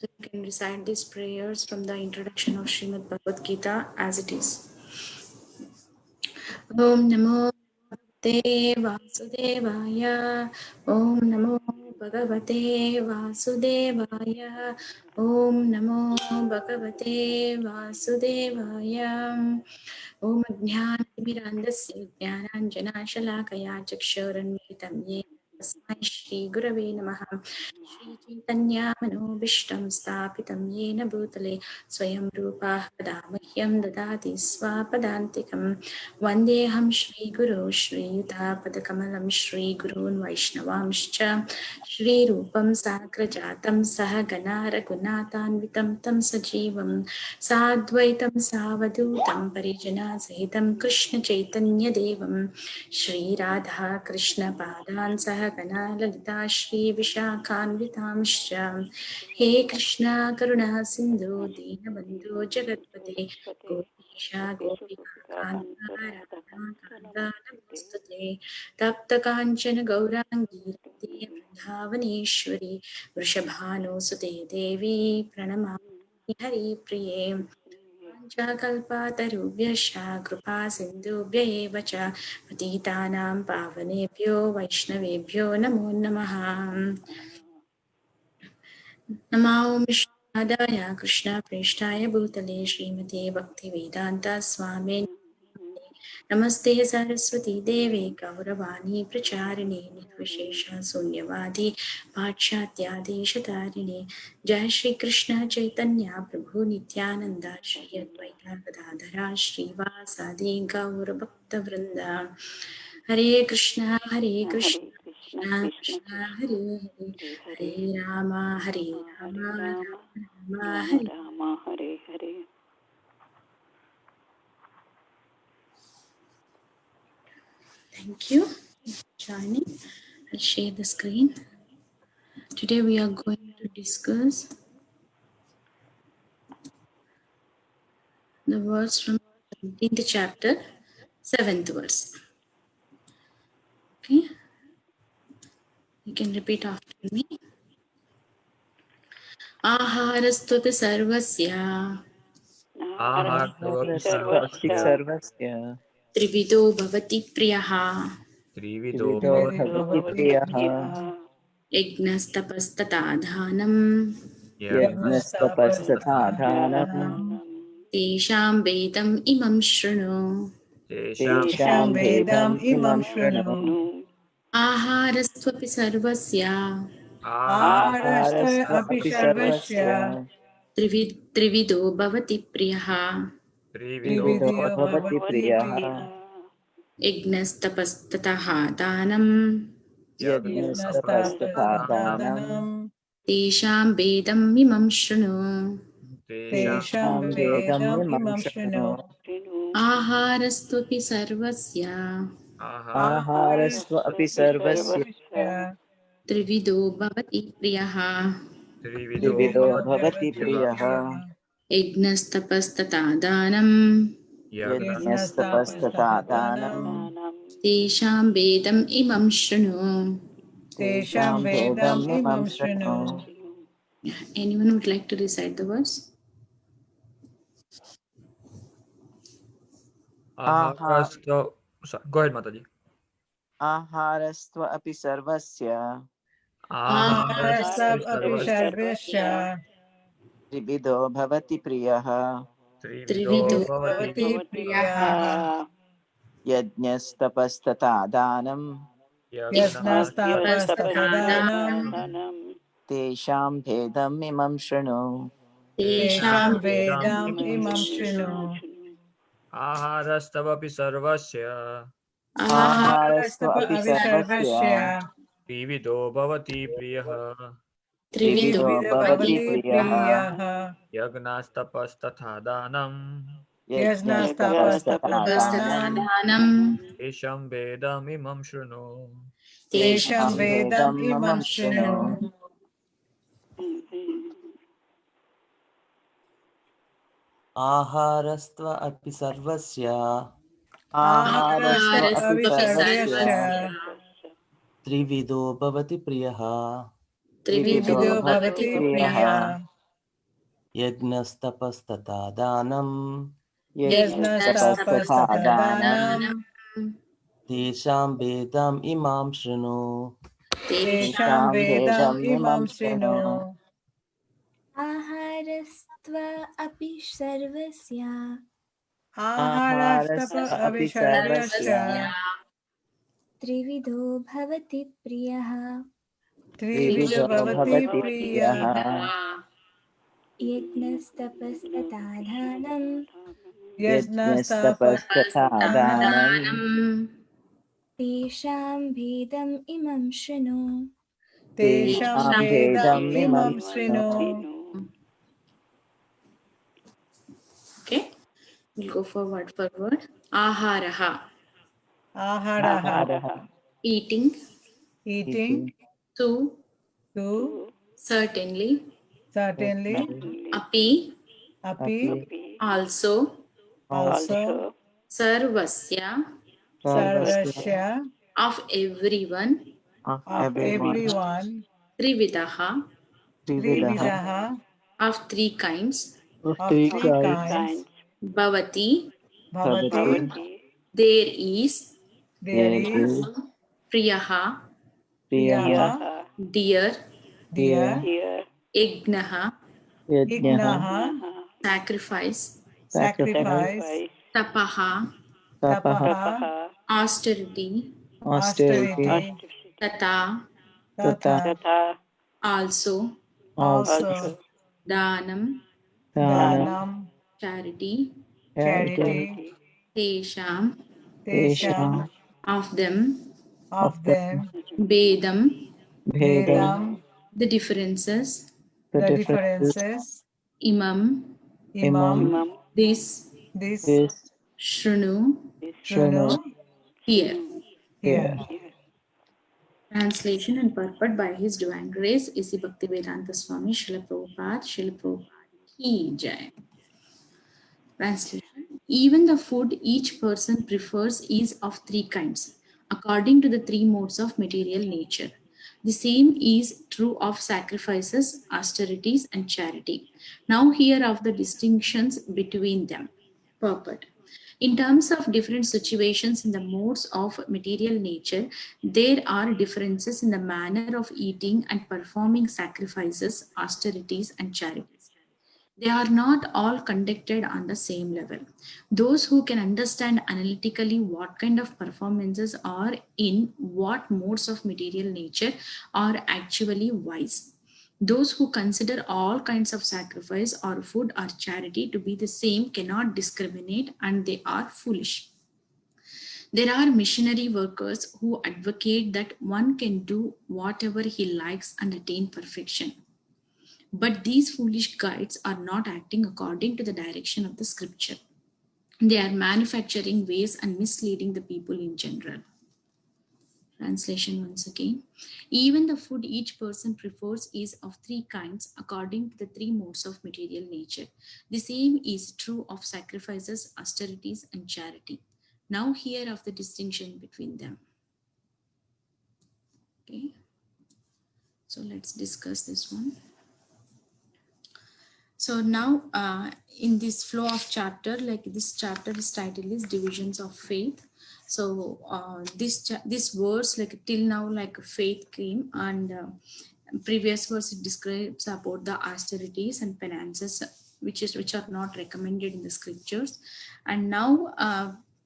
So you can recite these prayers from the introduction of Srimad Bhagavad Gita as it is. Om Namo Bhagavate Vasudevaya. Om Namo Bhagavate Vasudevaya. Om Namo Bhagavate Vasudevaya. Om Ajnanatimirandasya Jnananjanashalakaya Chakshurunmitam Yena Tasmai Shri Gurave Namaha. Shri Chaitanya Manobishtam Sthapitam Yena Bhutale Swayam Rupa Padamahyam Dadati Swapadantikam Vandeham Shri Guru Shri Yuta Padakamalam Shri Gurun Vaishnavamscha Shri Rupam Sakrajatam Sahagana Raghunathanvitam Tam Sajivam Sadvaitam Savadutam Parijana Sahitam Krishna Chaitanya Devam Shri Radha Krishna Padan Sahagana Lalita Shri Vishakhanvitamscha He Krishna Karuna Sindhu Dinabandhu Jagatpate Gopesha Gopika Kanta Radha Kanta Namostate Tapta Kanchana Gaurangi Rate Vrindavaneshwari Vrishabhanu Devi Pranamami Hari Priye Panchakalpatarubhyascha कृपा सिन्धुभ्य एव च पतितानां पावनेभ्यो वैष्णवेभ्यो नमो नमः नमो विष्णुपादाय कृष्णप्रेष्ठाय भूतले श्रीमते भक्तिवेदान्त स्वामिने नमस्ते सरस्वती देवे गौरवाणी प्रचारिणे निर्विशेष शून्यवादी पाश्चात्यादेशतारिणे जय श्री कृष्ण चैतन्य प्रभु नित्यानंद श्री अद्वैत गदाधरा श्रीवासादि गौरभक्तवृंद हरे Krishna Krishna Krishna Hare Hare Hare Ram Ram Ram Hare Hare. Thank you for joining. I'll share the screen. Today we are going to discuss the verse from 17th chapter, 7th verse. Okay, you can repeat after me. Aharastvapi sarvasya आहारस्त्वपि आहारस्त्वपि सर्वस्य सर्वस्य trivido bhavati priyaha त्रिविधो त्रिविधो भवति भवति प्रियः yajnastapastata dhanam यज्ञस्तपस्तथा दानम् tesham vedam imam shृणु तेषां भेदम् इमं शृणु aharastvapi sarvasya आहारस्त्व अपि सर्वस्य trivido bhavati priyaha त्रिविधो भवति प्रियः यज्ञस्तपस्ततः दानं यज्ञस्तपस्तथा दानम् तेषां भेदम् इमं शृणु तेषां भेदम् इमं शृणु आहारस्त्वपि सर्वस्य आहारस्त्व अपि सर्वस्य त्रिविधो भवति प्रियः त्रिविधो भवति प्रियः यज्ञस्तपस्तथा दानं यज्ञस्तपस्तथा दानम् तेषां भेदम् इमं शृणु तेषां भेदम् इमं शृणु Anyone would like to recite the verse? आहारस्त्व Go ahead, Mataji. आहारस्त्व अपि सर्वस्य आहारस्त्वपि सर्वस्य त्रिविधो भवति प्रियः त्रिविधो भवति प्रियः यज्ञस्तपस्तथा दानम् यज्ञस्तपस्तथा दानं तेषां भेदम् इमं शृणु तेषां आहारस्त्वपि सर्वस्य आहारस्त्व अपि सर्वस्य त्रिविधो भवति प्रियः त्रिविधो भवति प्रियः यज्ञास्तपस्तथा दानम् यज्ञस्तपस्तथा दानम् दानं तेषां भेदमिमं शृणु तेषां भेदम् इमं शृणु आहारस्त्व अपि सर्वस्य आहारस्त्व अपि सर्वस्य त्रिविधो भवति प्रियः त्रिविधो भवति प्रियः यज्ञस्तपस्तथा दानम् यज्ञस्तपस्तथा दानं तेषां वेदम् इमां शृणु तेषां वेदम् इमं शृणु आहारस्त्व अपि सर्वस्य आहारस्तप अपि सर्वस्य त्रिविधो भवति प्रियः त्रिविधो भवति प्रियः यज्ञस्तपस्तथा दानं यज्ञस्तपस्तथा दानं तेषां भेदम् इमं शृणु तेषां भेदम् इमं शृणु Okay, we'll go for word. Aharaha, आहारः eating. eating To, to certainly. certainly Api, api also. also Sarvasya, sarvasya of everyone. of everyone Trividaha, trividaha of three kinds. of three kinds Bhavati, bhavati there is. there is Priyaha, priyaha dear. dear Yajnaha, yajnaha sacrifice. sacrifice Tapaha, tapaha austerity. austerity Tata, tata also. also Danam, danam charity. charity Tesham, tesham of them. of them Bedam, vedam the differences. the differences Imam, imam this. this Shrunu, shunu here. here Translation and purport by His Divine Grace A.C. Bhaktivedanta Swami Srila Prabhupada Ki Jai. Translation. Even the food each person prefers is of three kinds, according to the three modes of material nature. The same is true of sacrifices, austerities, and charity. Now here are the distinctions between them. Purport. In terms of different situations in the modes of material nature, there are differences in the manner of eating and performing sacrifices, austerities, and charities. They are not all conducted on the same level. Those who can understand analytically what kind of performances are in what modes of material nature are actually wise. Those who consider all kinds of sacrifice or food or charity to be the same cannot discriminate, and they are foolish. There are missionary workers who advocate that one can do whatever he likes and attain perfection. But these foolish guides are not acting according to the direction of the scripture. They are manufacturing ways and misleading the people in general. Translation once again. Even the food each person prefers is of three kinds according to the three modes of material nature. The same is true of sacrifices, austerities, and charity. Now here of the distinction between them. Okay. So let's discuss this one. So now in this flow of chapter, like this chapter's title is Divisions of Faith. So this verse, like till now, like faith came, and previous verse it describes about the austerities and penances which are not recommended in the scriptures. And now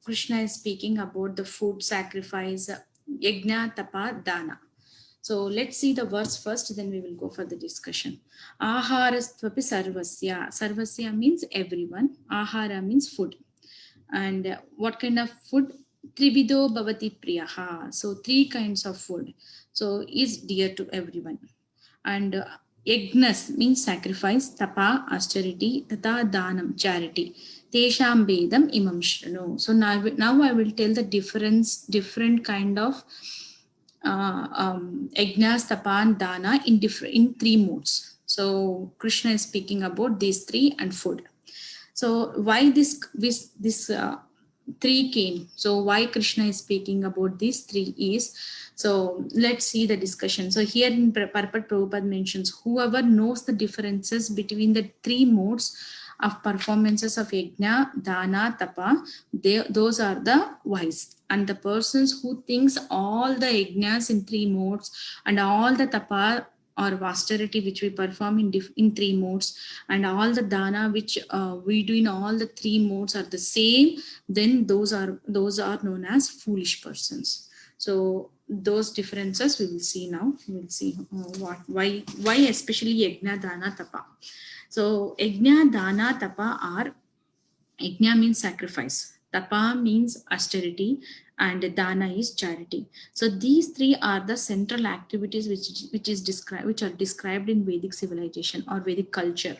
Krishna is speaking about the food sacrifice, yajna, tapa, dana. So let's see the verse first, then we will go for the discussion. Aharastvapi sarvasya. Sarvasya means everyone. Ahara means food. And what kind of food? Trivido bhavati priyaha. So three kinds of food. So is dear to everyone. And yagnas means sacrifice. Tapa, austerity. Tata, danam, charity. Tesham bedam imam shranu. So now I will tell the different kind of yajnas, tapan, dana in three modes. So Krishna is speaking about these three and food. So why this three came. So why Krishna is speaking about these three is, so let's see the discussion. So here in Purport, Prabhupada mentions whoever knows the differences between the three modes of performances of yajna, dana, tapa, those are the wise. And the persons who thinks all the yajnas in three modes and all the tapa or austerity which we perform in three modes and all the dana which we do in all the three modes are the same, then those are known as foolish persons. So those differences we will see now. We will see why especially yajna, dana, tapa. So yajna, dana, tapa are, yajna means sacrifice, tapa means austerity, and dana is charity. So these three are the central activities which are described in Vedic civilization or Vedic culture.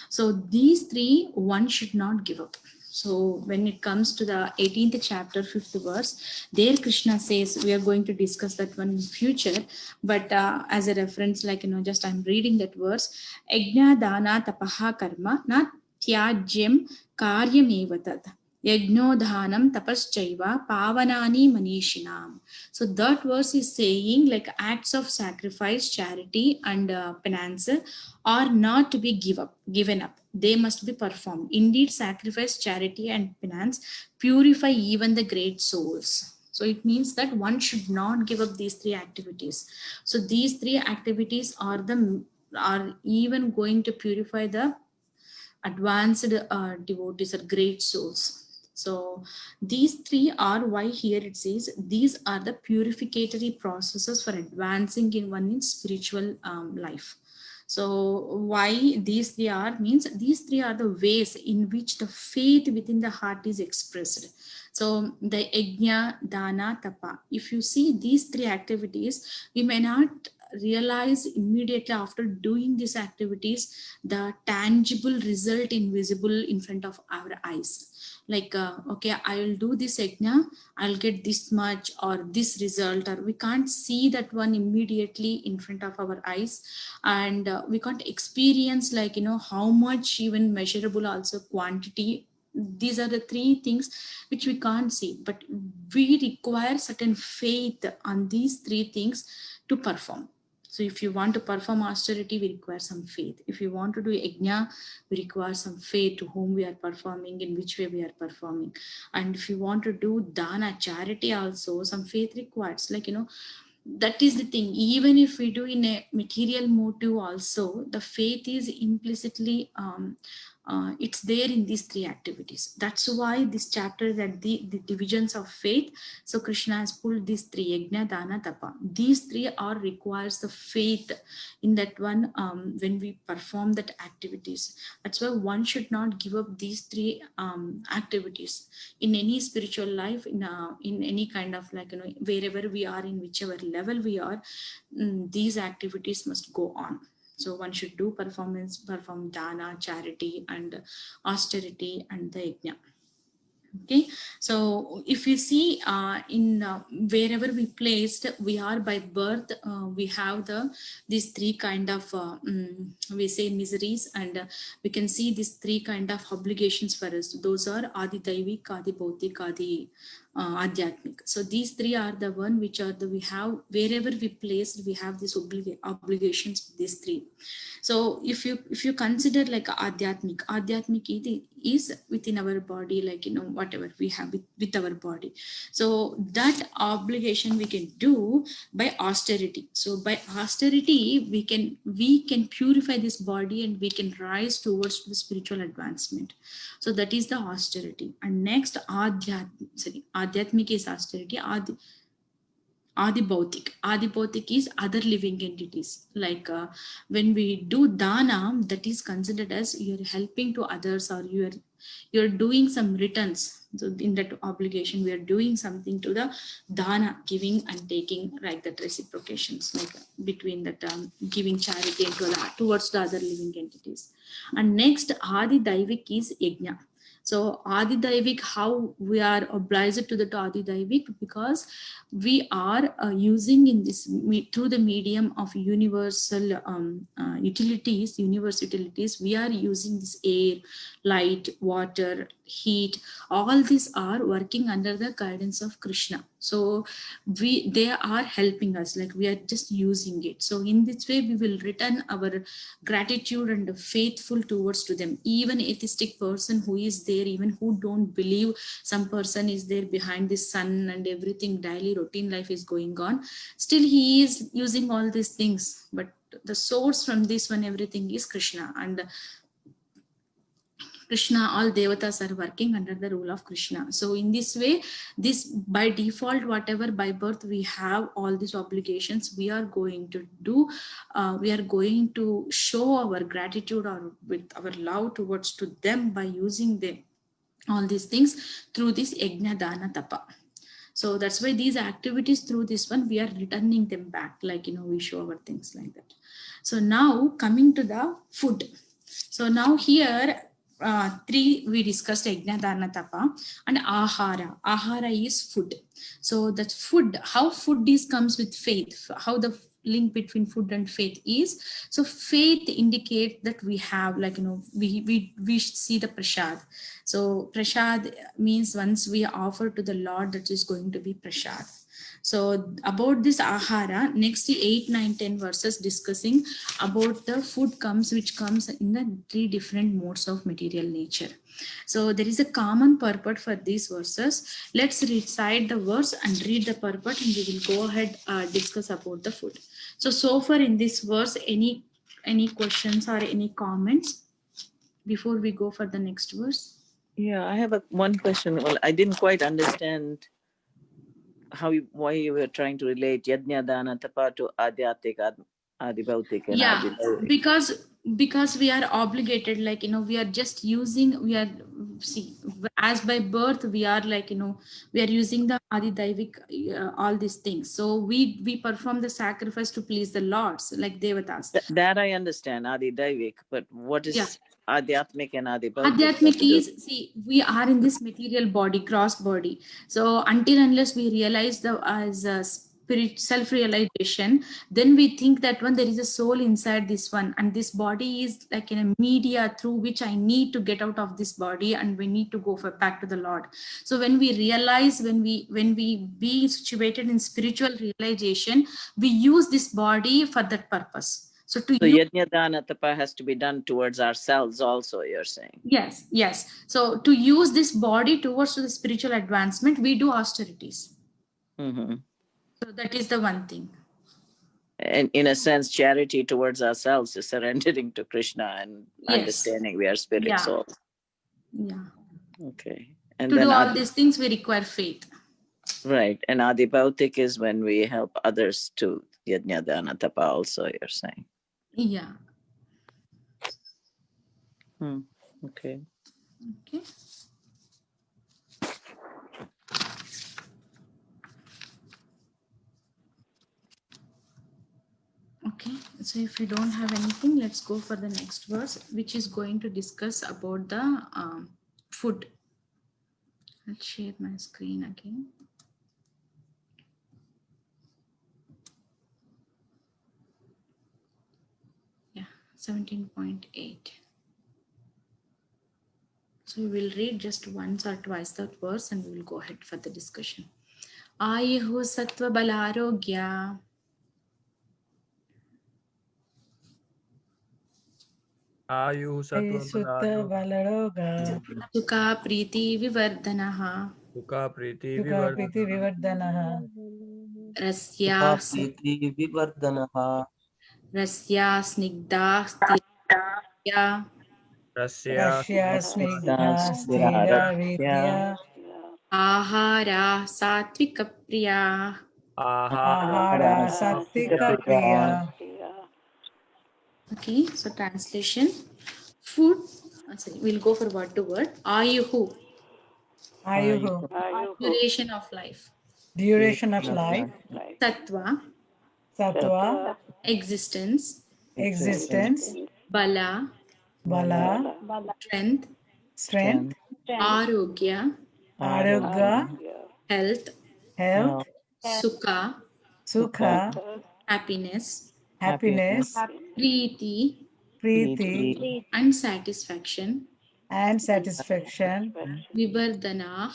So these three one should not give up. So when it comes to the 18th chapter, 5th verse, there Krishna says, we are going to discuss that one in future, but as a reference, like, just I'm reading that verse, yajna, dana, tapaha, karma, na tyajyam karyam evatat. Yagnodhanam tapaschaiva pavanani manishinam. So that verse is saying like acts of sacrifice, charity and penance are not to be given up. They must be performed. Indeed, sacrifice, charity and penance purify even the great souls. So it means that one should not give up these three activities. So these three activities are even going to purify the advanced devotees or great souls. So these three are why here it says these are the purificatory processes for advancing in spiritual life. So why these three are means these three are the ways in which the faith within the heart is expressed. So the yajna, dana, tapa, if you see these three activities, we may not realize immediately after doing these activities the tangible result invisible in front of our eyes. Like okay, I will do this yajna, I'll get this much or this result, or we can't see that one immediately in front of our eyes, and we can't experience like how much even measurable also quantity. These are the three things which we can't see, but we require certain faith on these three things to perform. So if you want to perform austerity, we require some faith. If you want to do yajna, we require some faith to whom we are performing, in which way we are performing. And if you want to do dana, charity also, some faith requires. Like, that is the thing. Even if we do in a material motive also, the faith is implicitly it's there in these three activities. That's why this chapter is at the divisions of faith. So Krishna has pulled these three, yajna, dana, tapa. These three are requires the faith in that one when we perform that activities. That's why one should not give up these three activities in any spiritual life, in any kind of like wherever we are, in whichever level we are, these activities must go on. So one should do perform dana, charity and austerity and the yajna. Okay, so if you see in wherever we placed, we are by birth, we have these three kind of we say miseries, and we can see these three kind of obligations for us. Those are adi daivik, adi bhautik, adi adhyatmik. So these three are the one which are we have wherever we placed, we have these obligations, these three. So if you consider like adhyatmik is within our body, like whatever we have with our body. So that obligation we can do by austerity. So by austerity we can purify this body and we can rise towards the spiritual advancement. So that is the austerity. And next adhyatmik is austerity. Adi Bhautik is other living entities. Like when we do dana, that is considered as you're helping to others, or you're doing some returns. So in that obligation, we are doing something to the dana, giving and taking, like that reciprocations, like between that giving charity towards the other living entities. And next, Adi Daivik is yajna. So Adi Daivik, how we are obliged to the Adi Daivik, because we are using in this through the medium of universal utilities, universe utilities. We are using this air, light, water, heat. All these are working under the guidance of Krishna. So they are helping us, like we are just using it. So in this way, we will return our gratitude and faithful towards to them. Even atheistic person who is there, even who don't believe some person is there behind the sun and everything, daily routine life is going on, still he is using all these things. But the source from this one, everything is Krishna, and Krishna, all devatas are working under the rule of Krishna. So in this way, this by default, whatever by birth we have all these obligations, we are going to do, we are going to show our gratitude or with our love towards to them by using them, all these things through this Yajna Dana Tapa. So that's why these activities through this one, we are returning them back, like, we show our things like that. So now coming to the food. So now here, three we discussed Yajna Dana Tapa and Ahara. Ahara is food. So that food, how food is comes with faith, how the link between food and faith is. So faith indicates that we have, like, we see the prasad. So prasad means once we offer to the Lord, that is going to be prasad. So about this ahara, next 8, 9, 10 verses discussing about the food comes, which comes in the 3 different modes of material nature. So there is a common purport for these verses. Let's recite the verse and read the purport, and we will go ahead discuss about the food. So far in this verse, any questions or any comments before we go for the next verse? Yeah, I have one question. Well, I didn't quite understand why you were trying to relate Yajna Dana Tapa to Adhyattik, Adi Bhautik, and Yeah, Adi Daivik. because we are obligated, like, we are just using, we are, see, as by birth we are, like, we are using the Adi Daivik, all these things. So we perform the sacrifice to please the lords, like devatas. That I understand, Adi Daivik, but what is Yeah. Adhyatmik and Adi Bhautik? Adhyatmik is, see, we are in this material body, gross body. So until unless we realize the as a spirit self-realization, then we think that one there is a soul inside this one, and this body is like in a media through which I need to get out of this body, and we need to go back to the Lord. So when we realize, when we be situated in spiritual realization, we use this body for that purpose. So Yajna Dana Tapa has to be done towards ourselves also, you're saying? Yes. So to use this body towards the spiritual advancement, we do austerities. Mm-hmm. So that is the one thing. And in a sense, charity towards ourselves is surrendering to Krishna and understanding we are spirit souls. Yeah. Okay. And to then do all these things, we require faith. Right. And Adi Bhautik is when we help others to Yajna Dana Tapa also, you're saying? Yeah. Okay. Okay. Okay, so if we don't have anything, let's go for the next verse, which is going to discuss about the food. Let's share my screen again. Yeah, 17.8. So we will read just once or twice that verse, and we will go ahead for the discussion. Ayuhu sattva balarogya. Ayuh Sutta Balaroga Sukha priti vivardhanaha. Sukha priti Sukha Priti Vivardhanaha Rasya Priti Vivardhanaha snigdha sthirya. Rashya Snigdha Sthira Vidya Ahara satvika priya. Ahara Sattvika Priya. Okay, so translation. Food, sorry, we'll go for word to word. Ayuhu, Ayuhu, duration of life. duration of life. Tattva, Sattva, existence. existence. Bala, Bala, strength. strength. Arogya, Arogya, health, health, Sukha, Sukha, happiness, happiness, Preeti, Preeti, and satisfaction, and satisfaction, Vivardhana,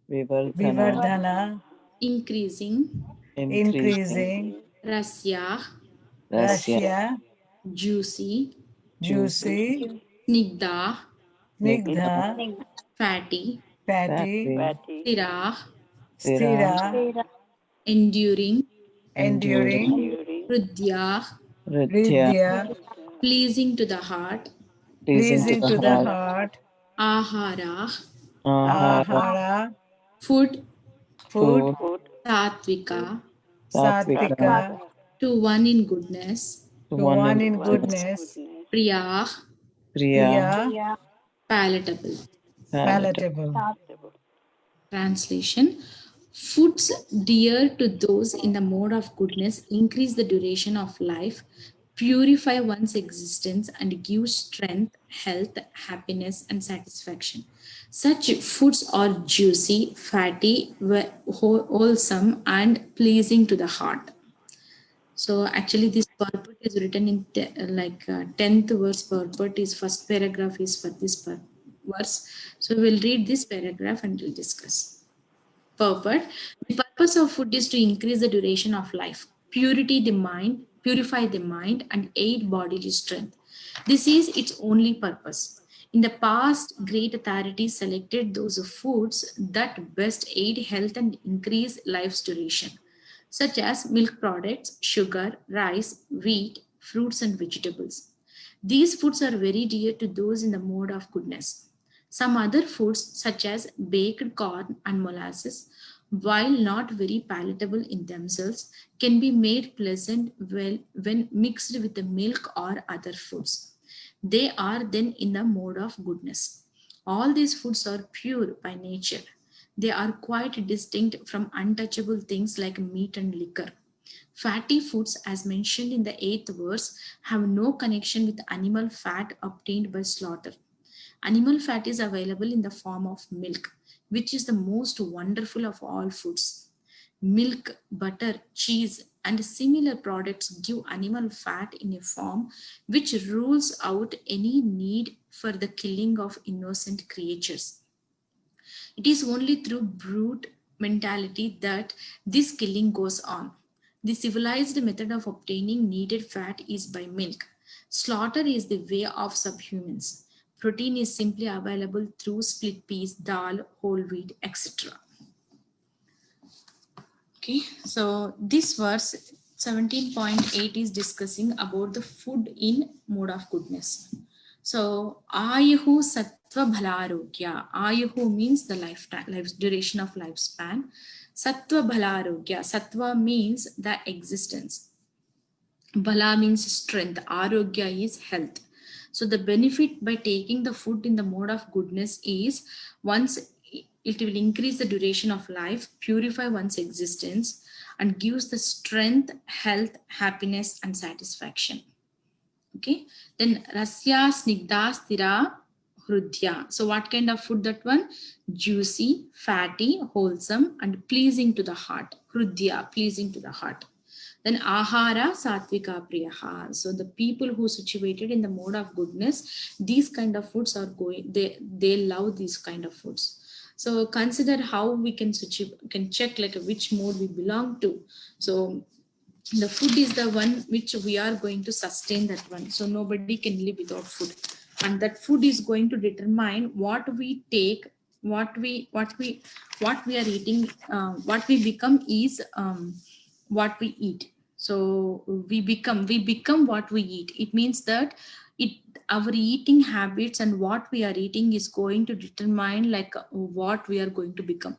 Vivardhana, increasing, increasing, Rasya, Russia, juicy, juicy, Snigdha, Snigdha, fatty, fatty, Stira, Stira, enduring, enduring, Hridya, Ridya, pleasing to the heart, pleasing to the heart, Ahara, Ahara, food, food, Satvika, Satvika, to one in goodness, to one in goodness, Priya, Priya, palatable. palatable. Translation: foods dear to those in the mode of goodness increase the duration of life, purify one's existence, and give strength, health, happiness, and satisfaction. Such foods are juicy, fatty, wholesome, and pleasing to the heart. So actually, this purport is written in 10th verse. Purport is first paragraph is for this verse. So we'll read this paragraph and we'll discuss. Purport: the purpose of food is to increase the duration of life, purify the mind, and aid bodily strength. This is its only purpose. In the past, great authorities selected those foods that best aid health and increase life's duration, such as milk products, sugar, rice, wheat, fruits, and vegetables. These foods are very dear to those in the mode of goodness. Some other foods, such as baked corn and molasses, while not very palatable in themselves, can be made pleasant when mixed with the milk or other foods. They are then in the mode of goodness. All these foods are pure by nature. They are quite distinct from untouchable things like meat and liquor. Fatty foods, as mentioned in the 8th verse, have no connection with animal fat obtained by slaughter. Animal fat is available in the form of milk, which is the most wonderful of all foods. Milk, butter, cheese, and similar products give animal fat in a form which rules out any need for the killing of innocent creatures. It is only through brute mentality that this killing goes on. The civilized method of obtaining needed fat is by milk. Slaughter is the way of subhumans. Protein is simply available through split peas, dal, whole wheat, etc. Okay, so this verse 17.8 is discussing about the food in mode of goodness. So Ayuhu Sattva Bhalarogya. Ayuhu means the lifetime, duration of lifespan. Sattva Bhalarogya. Sattva means the existence. Bhala means strength. Arogya is health. So the benefit by taking the food in the mode of goodness is, once it will increase the duration of life, purify one's existence, and gives the strength, health, happiness, and satisfaction. Okay, then Rasya, Snigdha, Stira, Hrudya. So what kind of food that one? Juicy, fatty, wholesome, and pleasing to the heart. Hrudya, pleasing to the heart. Then Ahara, Satvika, Priyaha. So the people who situated in the mode of goodness, these kind of foods are going, they love these kind of foods. So consider how we can check like which mode we belong to. So the food is the one which we are going to sustain that one. So nobody can live without food. And that food is going to determine what we take, what we are eating, what we become is what we eat. So we become what we eat. It means that our eating habits and what we are eating is going to determine like what we are going to become.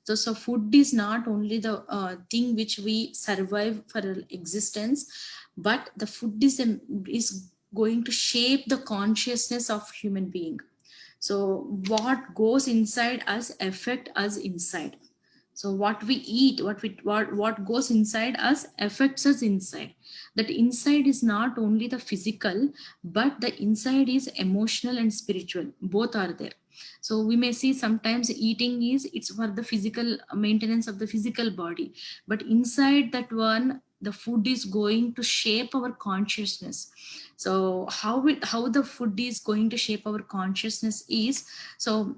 So food is not only the thing which we survive for our existence, but the food is going to shape the consciousness of human being. So what goes inside us affect us inside. So what we eat, what goes inside us affects us inside. That inside is not only the physical, but the inside is emotional and spiritual. Both are there. So we may see sometimes eating it's for the physical maintenance of the physical body, but inside that one, the food is going to shape our consciousness. So how the food is going to shape our consciousness is, so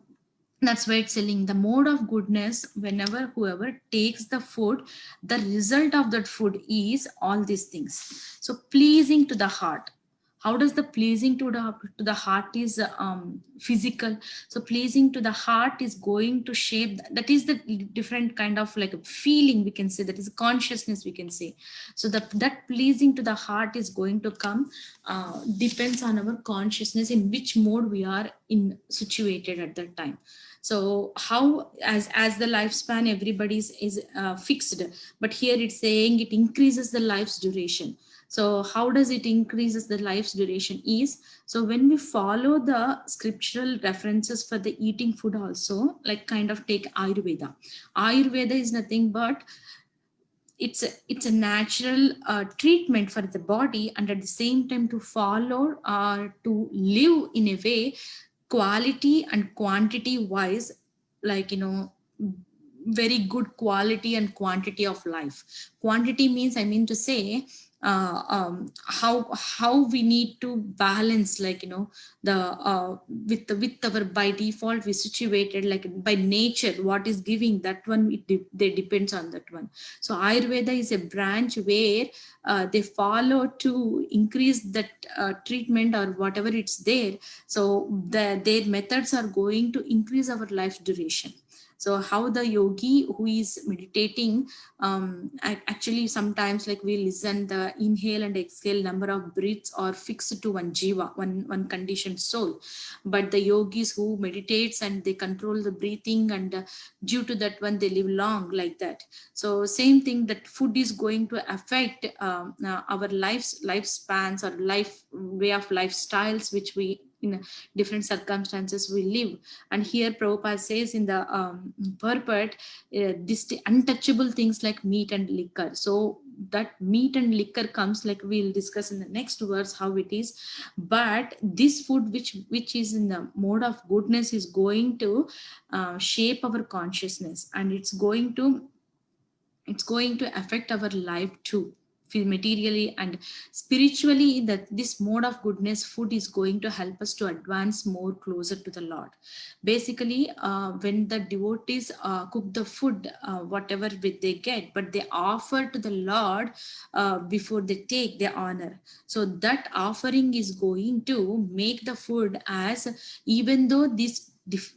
that's why it's telling the mode of goodness. Whenever whoever takes the food, the result of that food is all these things. So pleasing to the heart. How does the pleasing to the heart is physical? So pleasing to the heart is going to shape, that is the different kind of like a feeling, we can say, that is consciousness, we can say. So that pleasing to the heart is going to come, depends on our consciousness, in which mode we are in situated at that time. So how, as the lifespan everybody's is fixed, but here it's saying it increases the life's duration. So how does it increases the life's duration is, so when we follow the scriptural references for the eating food also, like kind of take Ayurveda. Ayurveda is nothing but it's a natural treatment for the body, and at the same time to follow or to live in a way, quality and quantity wise, like very good quality and quantity of life. Quantity means, I mean to say, how we need to balance, like the with our, by default we situated like by nature what is giving, that one they depends on that one. So Ayurveda is a branch where they follow to increase that treatment or whatever it's there. So their methods are going to increase our life duration. So how the yogi who is meditating, actually sometimes like we listen the inhale and exhale number of breaths are fixed to one jiva, one conditioned soul. But the yogis who meditates and they control the breathing, and due to that one they live long like that. So same thing, that food is going to affect our lifespans or life way of lifestyles which we in different circumstances we live. And here Prabhupada says in the purport, this untouchable things like meat and liquor. So that meat and liquor comes, like we'll discuss in the next verse how it is. But this food which is in the mode of goodness is going to shape our consciousness, and it's going to affect our life too, materially and spiritually. That this mode of goodness food is going to help us to advance more closer to the Lord. Basically when the devotees cook the food, whatever they get, but they offer to the Lord before they take their honor. So that offering is going to make the food, as even though this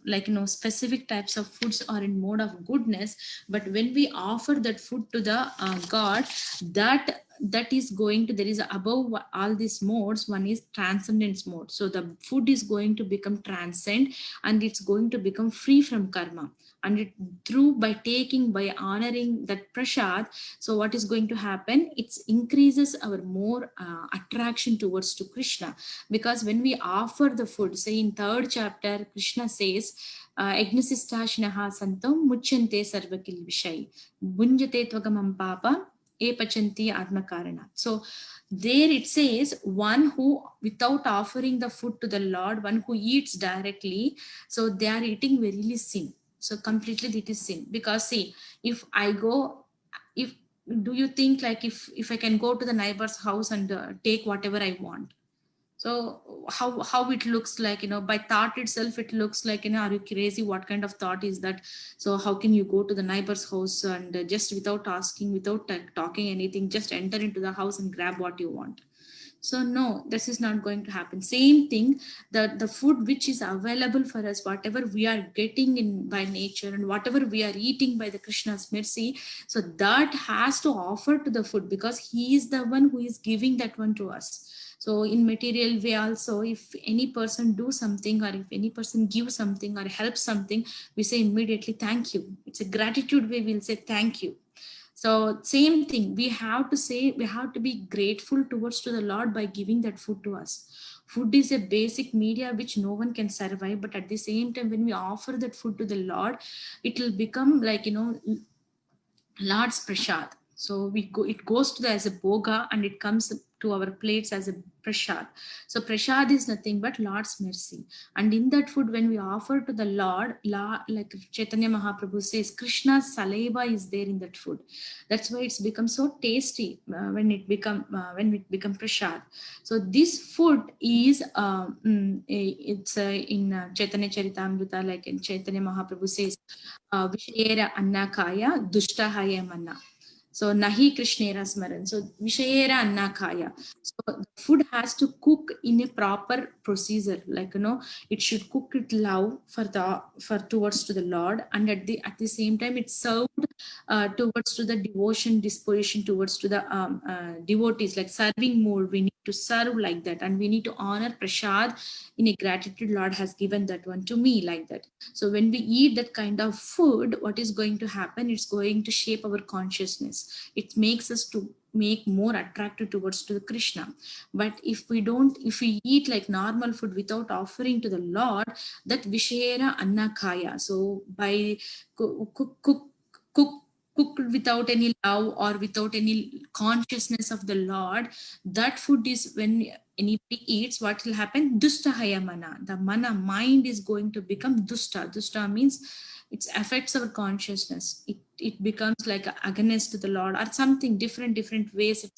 like specific types of foods are in mode of goodness, but when we offer that food to the God, that is going to, there is above all these modes, one is transcendence mode. So the food is going to become transcend, and it's going to become free from karma. And it through by honoring that prasad, so what is going to happen, it increases our more attraction towards to Krishna. Because when we offer the food, say in 3rd chapter Krishna says, Agnisistashnaha santam muchyante sarvakil vishai bunjate tvagamam papa epachanti atmakarana. So there it says, one who without offering the food to the Lord, one who eats directly, so they are eating verily sin. So completely it is sin. Because see, if I go, if do you think like if I can go to the neighbor's house and take whatever I want, so how it looks like, by thought itself it looks like, are you crazy, what kind of thought is that? So how can you go to the neighbor's house and just without asking, without talking anything, just enter into the house and grab what you want? So no, this is not going to happen. Same thing, the food which is available for us, whatever we are getting in by nature and whatever we are eating by the Krishna's mercy, so that has to offer to the food, because he is the one who is giving that one to us. So in material way also, if any person do something, or if any person gives something or helps something, we say immediately thank you. It's a gratitude way, we'll say thank you. So same thing, we have to be grateful towards to the Lord by giving that food to us. Food is a basic media which no one can survive, but at the same time when we offer that food to the Lord, it will become like Lord's prasad. So it goes to as a boga and it comes to our plates as a prasad. So prasad is nothing but Lord's mercy. And in that food, when we offer to the Lord, like Chaitanya Mahaprabhu says, Krishna's saliva is there in that food. That's why it's become so tasty when it become prasad. So this food is it's in Chaitanya Charitamrita, like in Chaitanya Mahaprabhu says, Vishayera annakaya dushtahaya manna. So nahi Krishnera smaran. So Vishayera annakaya. So the food has to cook in a proper procedure. Like it should cook with love for towards to the Lord, and at the same time it's served towards to the devotion disposition towards to the devotees, like serving more. We need to serve like that, and we need to honor prasad in a gratitude. Lord has given that one to me, like that. So when we eat that kind of food, what is going to happen? It's going to shape our consciousness. It makes us to make more attractive towards to the Krishna. But if we eat like normal food without offering to the Lord, that Vishera Annakaya. So by cooked without any love or without any consciousness of the Lord, that food is, when anybody eats, what will happen? Dustahaya mana. The mind is going to become dusta. Dusta means it affects our consciousness. It becomes like against to the Lord or something different ways.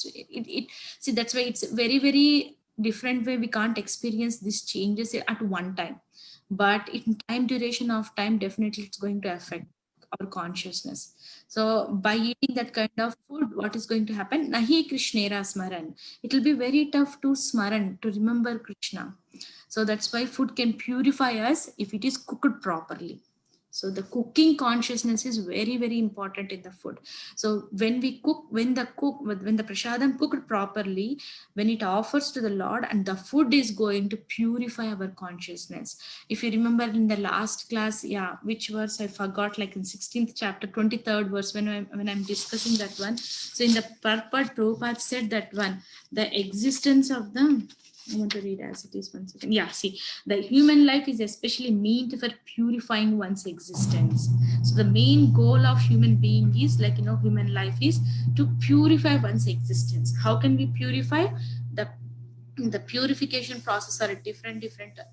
See, that's why it's very, very different way. We can't experience these changes at one time, but in time duration of time, definitely it's going to affect our consciousness. So by eating that kind of food, what is going to happen? Nahi Krishnera smaran. It will be very tough to smaran, to remember Krishna. So that's why food can purify us if it is cooked properly. So the cooking consciousness is very, very important in the food. So when we cook, when the prasadam cooked properly, when it offers to the Lord, and the food is going to purify our consciousness. If you remember in the last class, which verse I forgot, like in 16th chapter, 23rd verse, when I'm discussing that one. So in the purport, Prabhupada said that one, the existence of the, I want to read as it is, one second. See, the human life is especially meant for purifying one's existence. So the main goal of human being is, like, human life is to purify one's existence. How can we purify? The purification process are different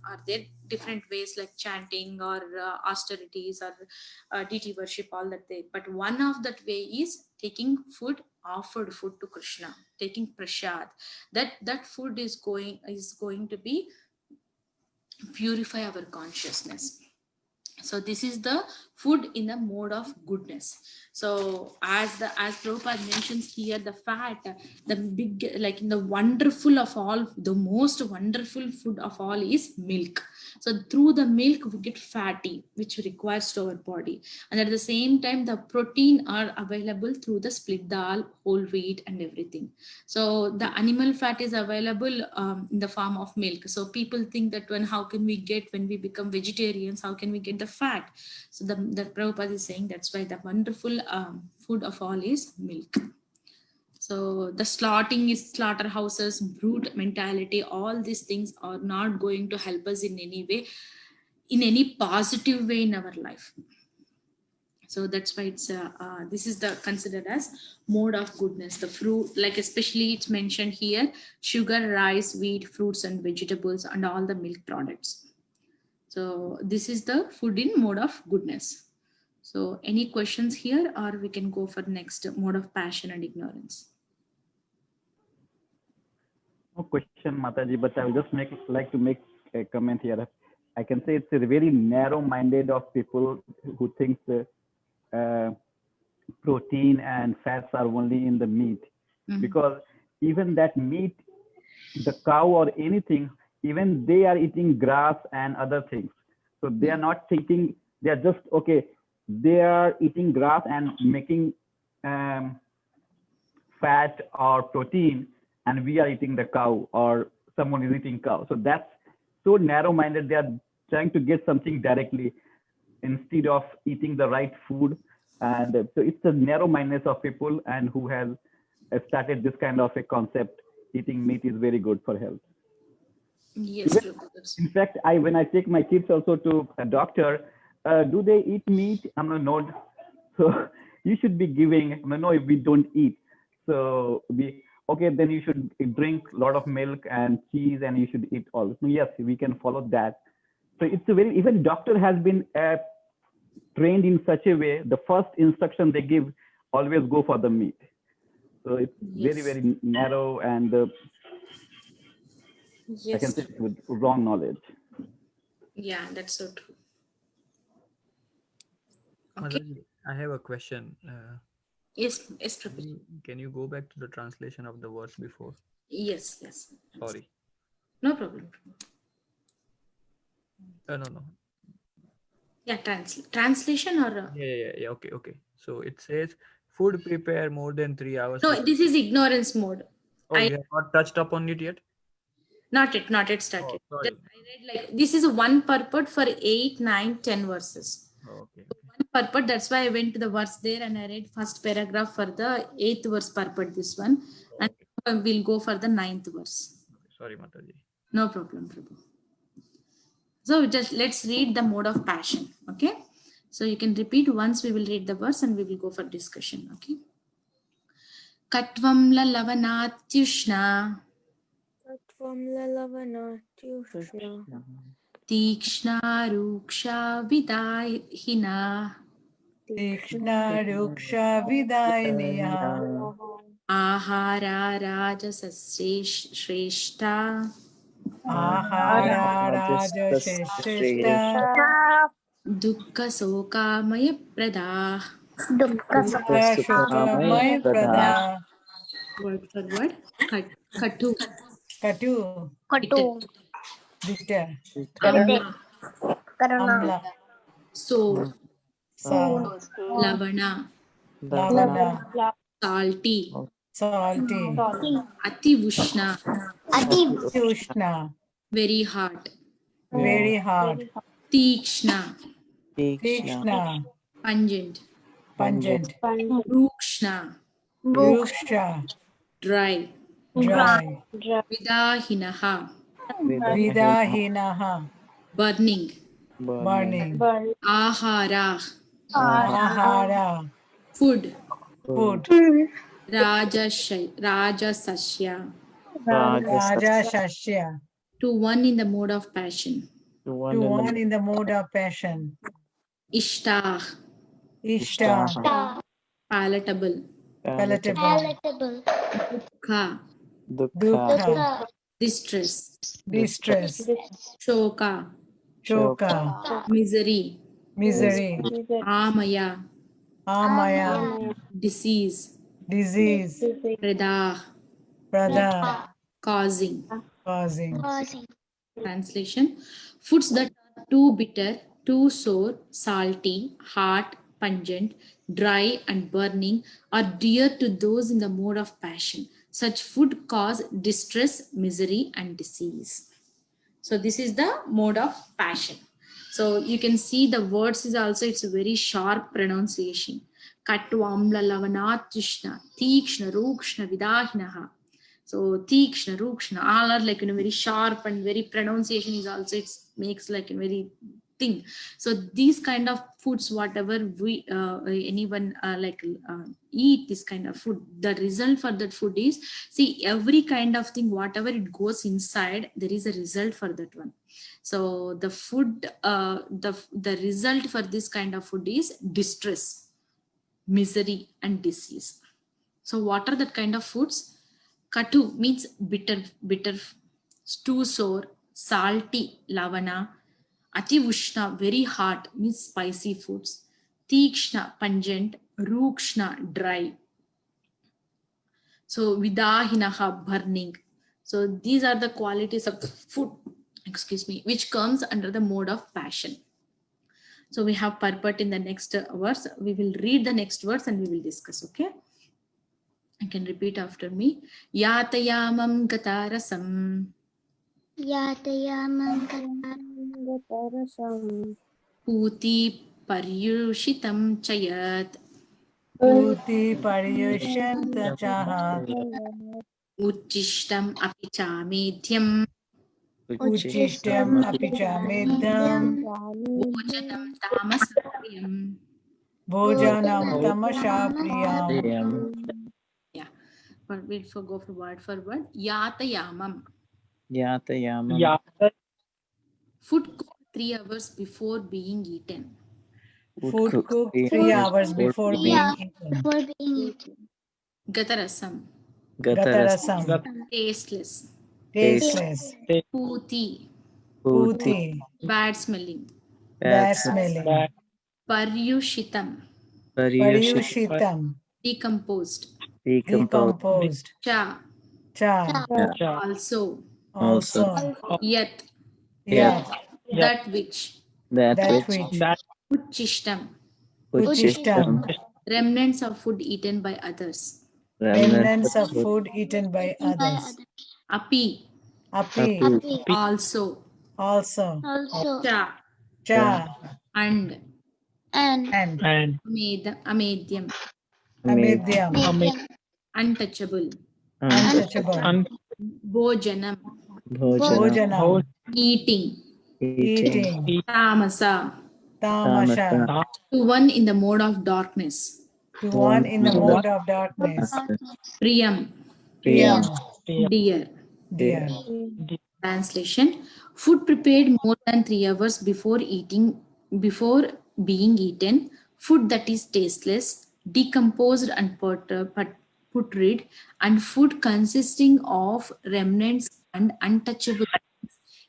are there different ways, like chanting or austerities or deity worship, all that they. But one of that way is taking food, offered food to Krishna, taking prasad. That food is going to be purify our consciousness. So this is the food in the mode of goodness. So as Prabhupada mentions here, the fat, the big, like in the wonderful of all, the most wonderful food of all is milk. So through the milk we get fatty, which requires to our body, and at the same time the protein are available through the split dal, whole wheat, and everything. So the animal fat is available in the form of milk. So people think that how can we get, when we become vegetarians, how can we get the fat? So the Prabhupada is saying that's why the wonderful food of all is milk. So the slaughterhouses, brute mentality, all these things are not going to help us in any way, in any positive way in our life. So that's why it's this is the considered as mode of goodness. The fruit, like especially it's mentioned here, sugar, rice, wheat, fruits and vegetables, and all the milk products. So this is the food in mode of goodness. So any questions here, or we can go for next mode of passion and ignorance? No question, Mataji, but I will just like to make a comment here. I can say it's a very narrow-minded of people who think protein and fats are only in the meat. Mm-hmm. Because even that meat, the cow or anything, even they are eating grass and other things. So they are not thinking, they are just, okay, they are eating grass and making fat or protein, and we are eating the cow, or someone is eating cow. So that's so narrow-minded. They are trying to get something directly instead of eating the right food. And so it's the narrow-mindedness of people, and who has started this kind of a concept. Eating meat is very good for health. Yes. In fact, when I take my kids also to a doctor, do they eat meat? I'm a nod. So you should be giving, no, we don't eat. So then you should drink a lot of milk and cheese and you should eat all. So yes, we can follow that. So it's even doctor has been trained in such a way, the first instruction they give, always go for the meat. So it's very, very narrow and I can say with wrong knowledge. Yeah, that's so true. Mataji, I have a question. Yes, Prabhu. Can you go back to the translation of the verse before? Yes. Sorry. No problem. No. Yeah, translation or Yeah. Okay. So it says food prepare more than 3 hours. no, this is ignorance mode. Oh, you have not touched upon it yet? Not yet started. Oh, sorry. Just I read like this is one purport for 8, 9, 10 verses. Oh, okay. One purport, that's why I went to the verse there and I read first paragraph for the 8th verse purport, this one. And we'll go for the 9th verse. Sorry, Mataji. No problem, Prabhu. So just let's read the mode of passion. Okay. So you can repeat once, we will read the verse and we will go for discussion. Okay. Katvam lavanatyushna Tikshna ruksha vidahina Tikshna ruksha vidayiniya. Ahara rajasashreshta Ahara rajasheshta. Dukkha sokamaya prada. Dukkha shokamaya prada. Word for word. Katu. Katu. Bitter. Amla. Amla. So. Salt. Lavana. Lavana. Salty. Salty. Ati Vushna. Ushna. Very hot. Very hard. Tikshna. Tikshna. Pungent. Pungent. Rukshna. Ruksha. Dry. Dry. Vidahinaha. Vidahinaha. Burning. Burning. Ahara. Ahara. Food. Food. Rajasasya. Raja Shashya. To one in the mode of passion. To one in the mode of passion. Ishta. Ishta. Palatable. Palatable. Dukkha. Dukkha. Distress. Distress. Shoka. Shoka. Misery. Misery. Amaya. Amaya. Disease. Disease. Prada. Prada. Causing. Causing. Translation. Foods that are too bitter, too sour, salty, hot, pungent, dry, and burning are dear to those in the mode of passion. Such food cause distress, misery, and disease. So this is the mode of passion. So you can see the words is also, it's a very sharp pronunciation. Kattu amla lavanatyushna, tikshna, rukshna, vidahinaha. So tikshna, rukshna, all are like in a very sharp and very pronunciation is also, it makes like a very thing. So these kind of foods, whatever we anyone eat this kind of food, the result for that food is, see, every kind of thing, whatever it goes inside, there is a result for that one. So the food, the result for this kind of food is distress, misery, and disease. So what are that kind of foods? Katu means bitter, too sour, salty, lavana. Ati Vushna, very hot, means spicy foods. Tikshna, pungent. Rukshna, dry. So Vidahinaha, burning. So these are the qualities of the food, which comes under the mode of passion. So we have purport in the next verse. We will read the next verse and we will discuss, okay? I can repeat after me. Yatayamam gatarasam. Yatayamam gatarasam. Puti paryushitam chayat. Puti paryushyanta chahat. Uchishtam apichamedhyam. Uchishtam apichamedhyam. Bhojanam tamasayam. Bhojanam tamasha priyam. Yeah. But wait for go for word. Yatayamam. Yatayamam. Food cooked 3 hours before being eaten. Food cooked 3 3 hours before being eaten. Gatarasam. Gatarasam. Tasteless. Tasteless. Puti. Puti. Bad smelling. Bad smelling. Paryushitam. Paryushitam. Decomposed. Decomposed. Cha. Cha. Also. Also. Yat. Yat. That which. That which. Uchishtam. Uchishtam. Remnants of food eaten by others. Remnants of food eaten by others. Api. Api. Also. Also. Cha. Cha. And. And. Amedyam. Amidyam. Untouchable. Untouchable. Bhojanam. Bhojanam. Eating. Eating. Tamasa. Tamasha. To one in the mode of darkness. To one in the mode of darkness. Priyam. Priyam. Dear. Dear. Translation. Food prepared more than 3 hours before being eaten. Food that is tasteless, decomposed and putrid, and food consisting of remnants and untouchable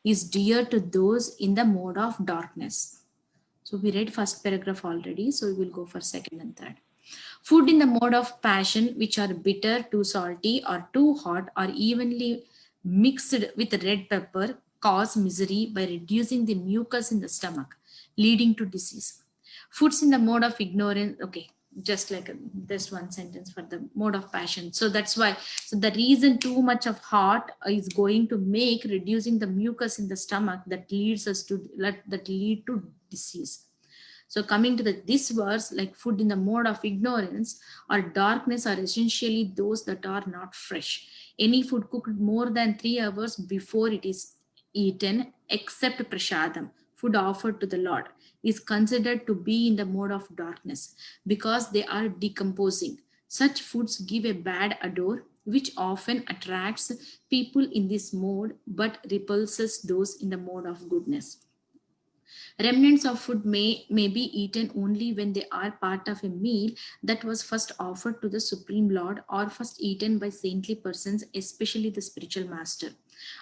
is dear to those in the mode of darkness. So we read first paragraph already, so we will go for second and third. Food in the mode of passion, which are bitter, too salty, or too hot, or evenly mixed with red pepper, cause misery by reducing the mucus in the stomach, leading to disease. Foods in the mode of ignorance, okay, just like this one sentence for the mode of passion. So that's why, so the reason too much of hot is going to make reducing the mucus in the stomach that leads us to, that lead to disease. So coming to this verse, like food in the mode of ignorance or darkness are essentially those that are not fresh. Any food cooked more than 3 hours before it is eaten, except prasadam, food offered to the Lord, is considered to be in the mode of darkness because they are decomposing. Such foods give a bad odor, which often attracts people in this mode but repulses those in the mode of goodness. Remnants of food may be eaten only when they are part of a meal that was first offered to the Supreme Lord or first eaten by saintly persons, especially the spiritual master.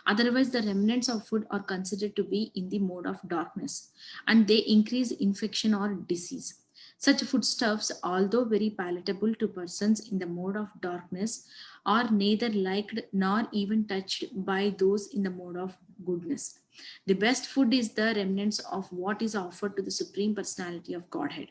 Otherwise, the remnants of food are considered to be in the mode of darkness, and they increase infection or disease. Such foodstuffs, although very palatable to persons in the mode of darkness, are neither liked nor even touched by those in the mode of goodness. The best food is the remnants of what is offered to the Supreme Personality of Godhead.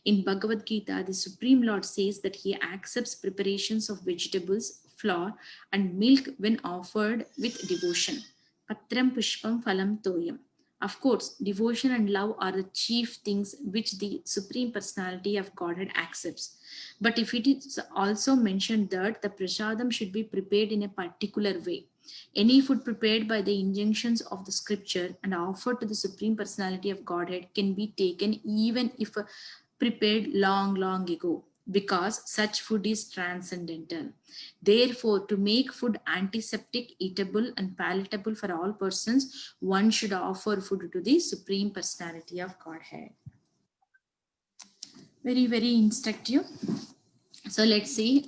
In Bhagavad Gita, the Supreme Lord says that he accepts preparations of vegetables, flour, and milk when offered with devotion. Patram pushpam phalam toyam. Of course, devotion and love are the chief things which the Supreme Personality of Godhead accepts. But if it is also mentioned that the prasadam should be prepared in a particular way, any food prepared by the injunctions of the scripture and offered to the Supreme Personality of Godhead can be taken even if prepared long ago, because such food is transcendental. Therefore, to make food antiseptic, eatable, and palatable for all persons, one should offer food to the Supreme Personality of Godhead. Very, very instructive. So let's see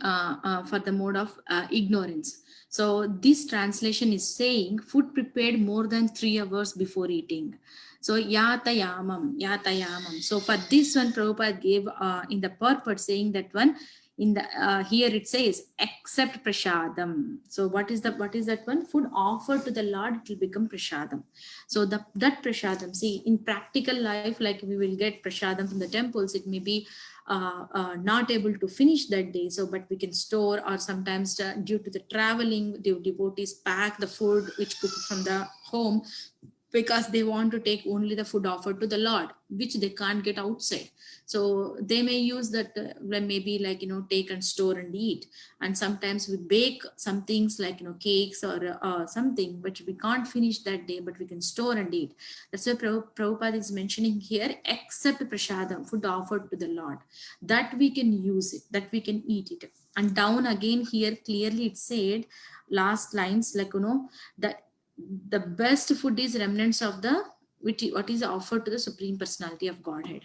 for the mode of ignorance. So this translation is saying food prepared more than 3 hours before eating. So yatayamam. So for this one, Prabhupada gave in the purport saying that one in the here it says except prasadam. So what is that one? Food offered to the Lord, it will become prasadam. So that prasadam, see, in practical life, like we will get prasadam from the temples, it may be not able to finish that day, so but we can store, or sometimes due to the traveling, the devotees pack the food which cooked from the home because they want to take only the food offered to the Lord, which they can't get outside. So they may use that, maybe like, take and store and eat. And sometimes we bake some things like, cakes or something, but we can't finish that day, but we can store and eat. That's why Prabhupada is mentioning here, except prasadam, food offered to the Lord, that we can use it, that we can eat it. And down again here, clearly it said, last lines, like, that the best food is remnants of the what is offered to the Supreme Personality of Godhead.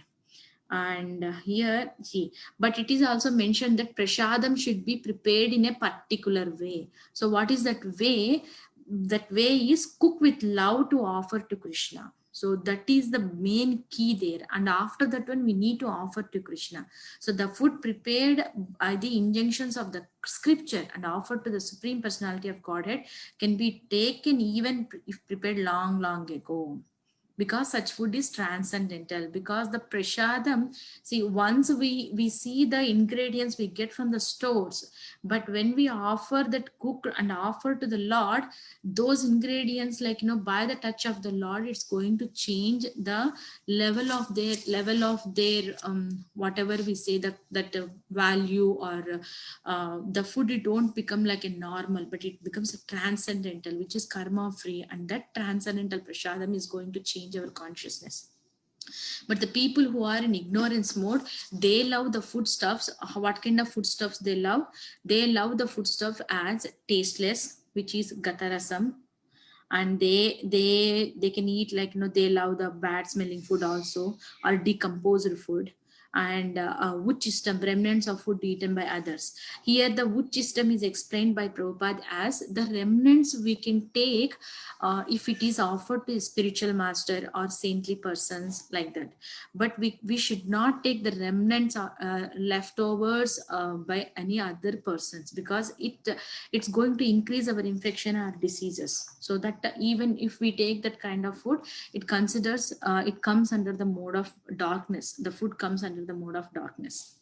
And here, see, but it is also mentioned that prasadam should be prepared in a particular way. So what is that way? That way is cook with love to offer to Krishna. So that is the main key there. And after that one, we need to offer to Krishna. So the food prepared by the injunctions of the scripture and offered to the Supreme Personality of Godhead can be taken even if prepared long, long ago. Because such food is transcendental, because the prasadam, see, once we see the ingredients we get from the stores, but when we offer that cooked and offer to the Lord, those ingredients, like, by the touch of the Lord, it's going to change the level of their whatever we say, that value, or the food, it don't become like a normal, but it becomes a transcendental, which is karma free, and that transcendental prasadam is going to change our consciousness. But the people who are in ignorance mode, they love the foodstuffs. What kind of foodstuffs they love? They love the foodstuff as tasteless, which is gatarasam, and they can eat, like, they love the bad smelling food also, or decomposed food. And Vuchistam, remnants of food eaten by others. Here the Vuchistam is explained by Prabhupada as the remnants we can take if it is offered to a spiritual master or saintly persons, like that. But we should not take the remnants leftovers by any other persons, because it's going to increase our infection or diseases. So that even if we take that kind of food, it comes under the mode of darkness. The food comes under the mode of darkness.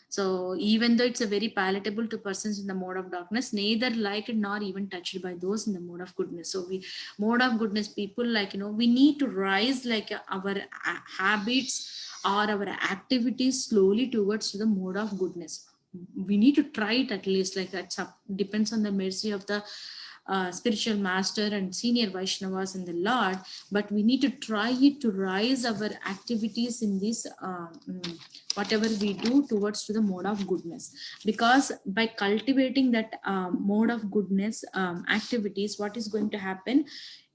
So even though it's a very palatable to persons in the mode of darkness, neither liked nor even touched by those in the mode of goodness. So mode of goodness people, like, we need to rise, like, our habits or our activities slowly towards the mode of goodness. We need to try it at least, like that. Depends on the mercy of the spiritual master and senior Vaishnavas in the Lord, but we need to try it to rise our activities in this whatever we do towards to the mode of goodness. Because by cultivating that mode of goodness activities, what is going to happen?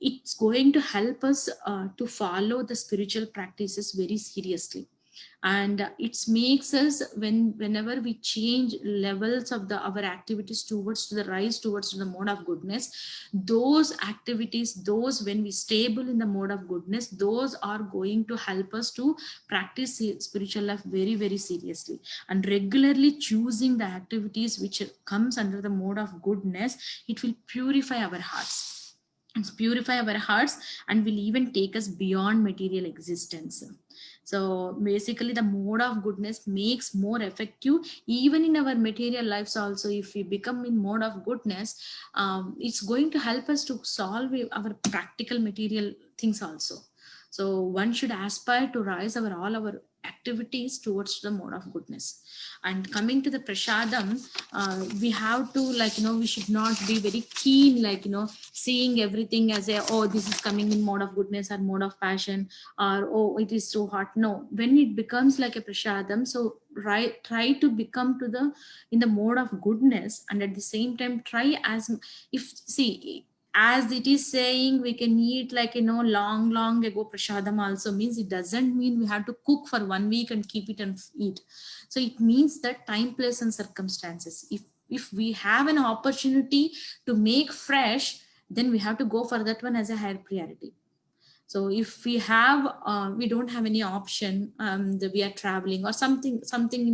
It's going to help us to follow the spiritual practices very seriously. And it makes us, whenever we change levels of our activities towards to the rise towards to the mode of goodness, those activities, those when we stable in the mode of goodness, those are going to help us to practice spiritual life very, very seriously. And regularly choosing the activities which comes under the mode of goodness, it will purify our hearts. It's purify our hearts and will even take us beyond material existence. So basically the mode of goodness makes more effective even in our material lives also. If we become in mode of goodness, it's going to help us to solve our practical material things also. So one should aspire to rise all our activities towards the mode of goodness. And coming to the prasadam, we have to, like, we should not be very keen, like, seeing everything as this is coming in mode of goodness or mode of passion, or it is so hot. No, when it becomes like a prasadam, so try to become in the mode of goodness, and at the same time try as it is saying we can eat, like, long ago prasadam also means, it doesn't mean we have to cook for 1 week and keep it and eat. So it means that time, place and circumstances, if we have an opportunity to make fresh, then we have to go for that one as a higher priority. So if we don't have any option, that we are traveling or something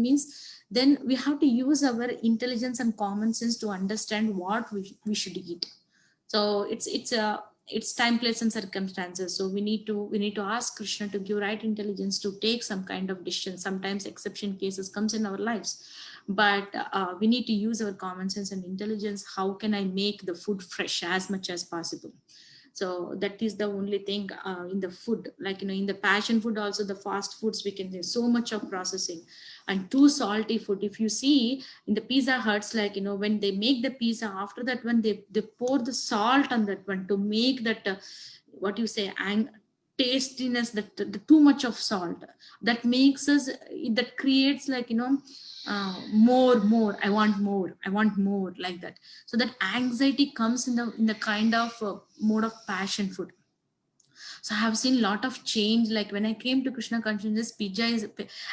means, then we have to use our intelligence and common sense to understand what we should eat. So it's time, place and circumstances. So we need to ask Krishna to give right intelligence to take some kind of decision. Sometimes exception cases comes in our lives, but we need to use our common sense and intelligence. How can I make the food fresh as much as possible? So that is the only thing in the food, like in the passion food also, the fast foods, we can say so much of processing and too salty food. If you see in the Pizza Huts, like when they make the pizza, after that one they pour the salt on that one to make that what you say tastiness, that the too much of salt that makes us, that creates like more, I want more, like that. So that anxiety comes in the kind of mode of passion food. So I have seen a lot of change. Like when I came to Krishna consciousness, pizza is,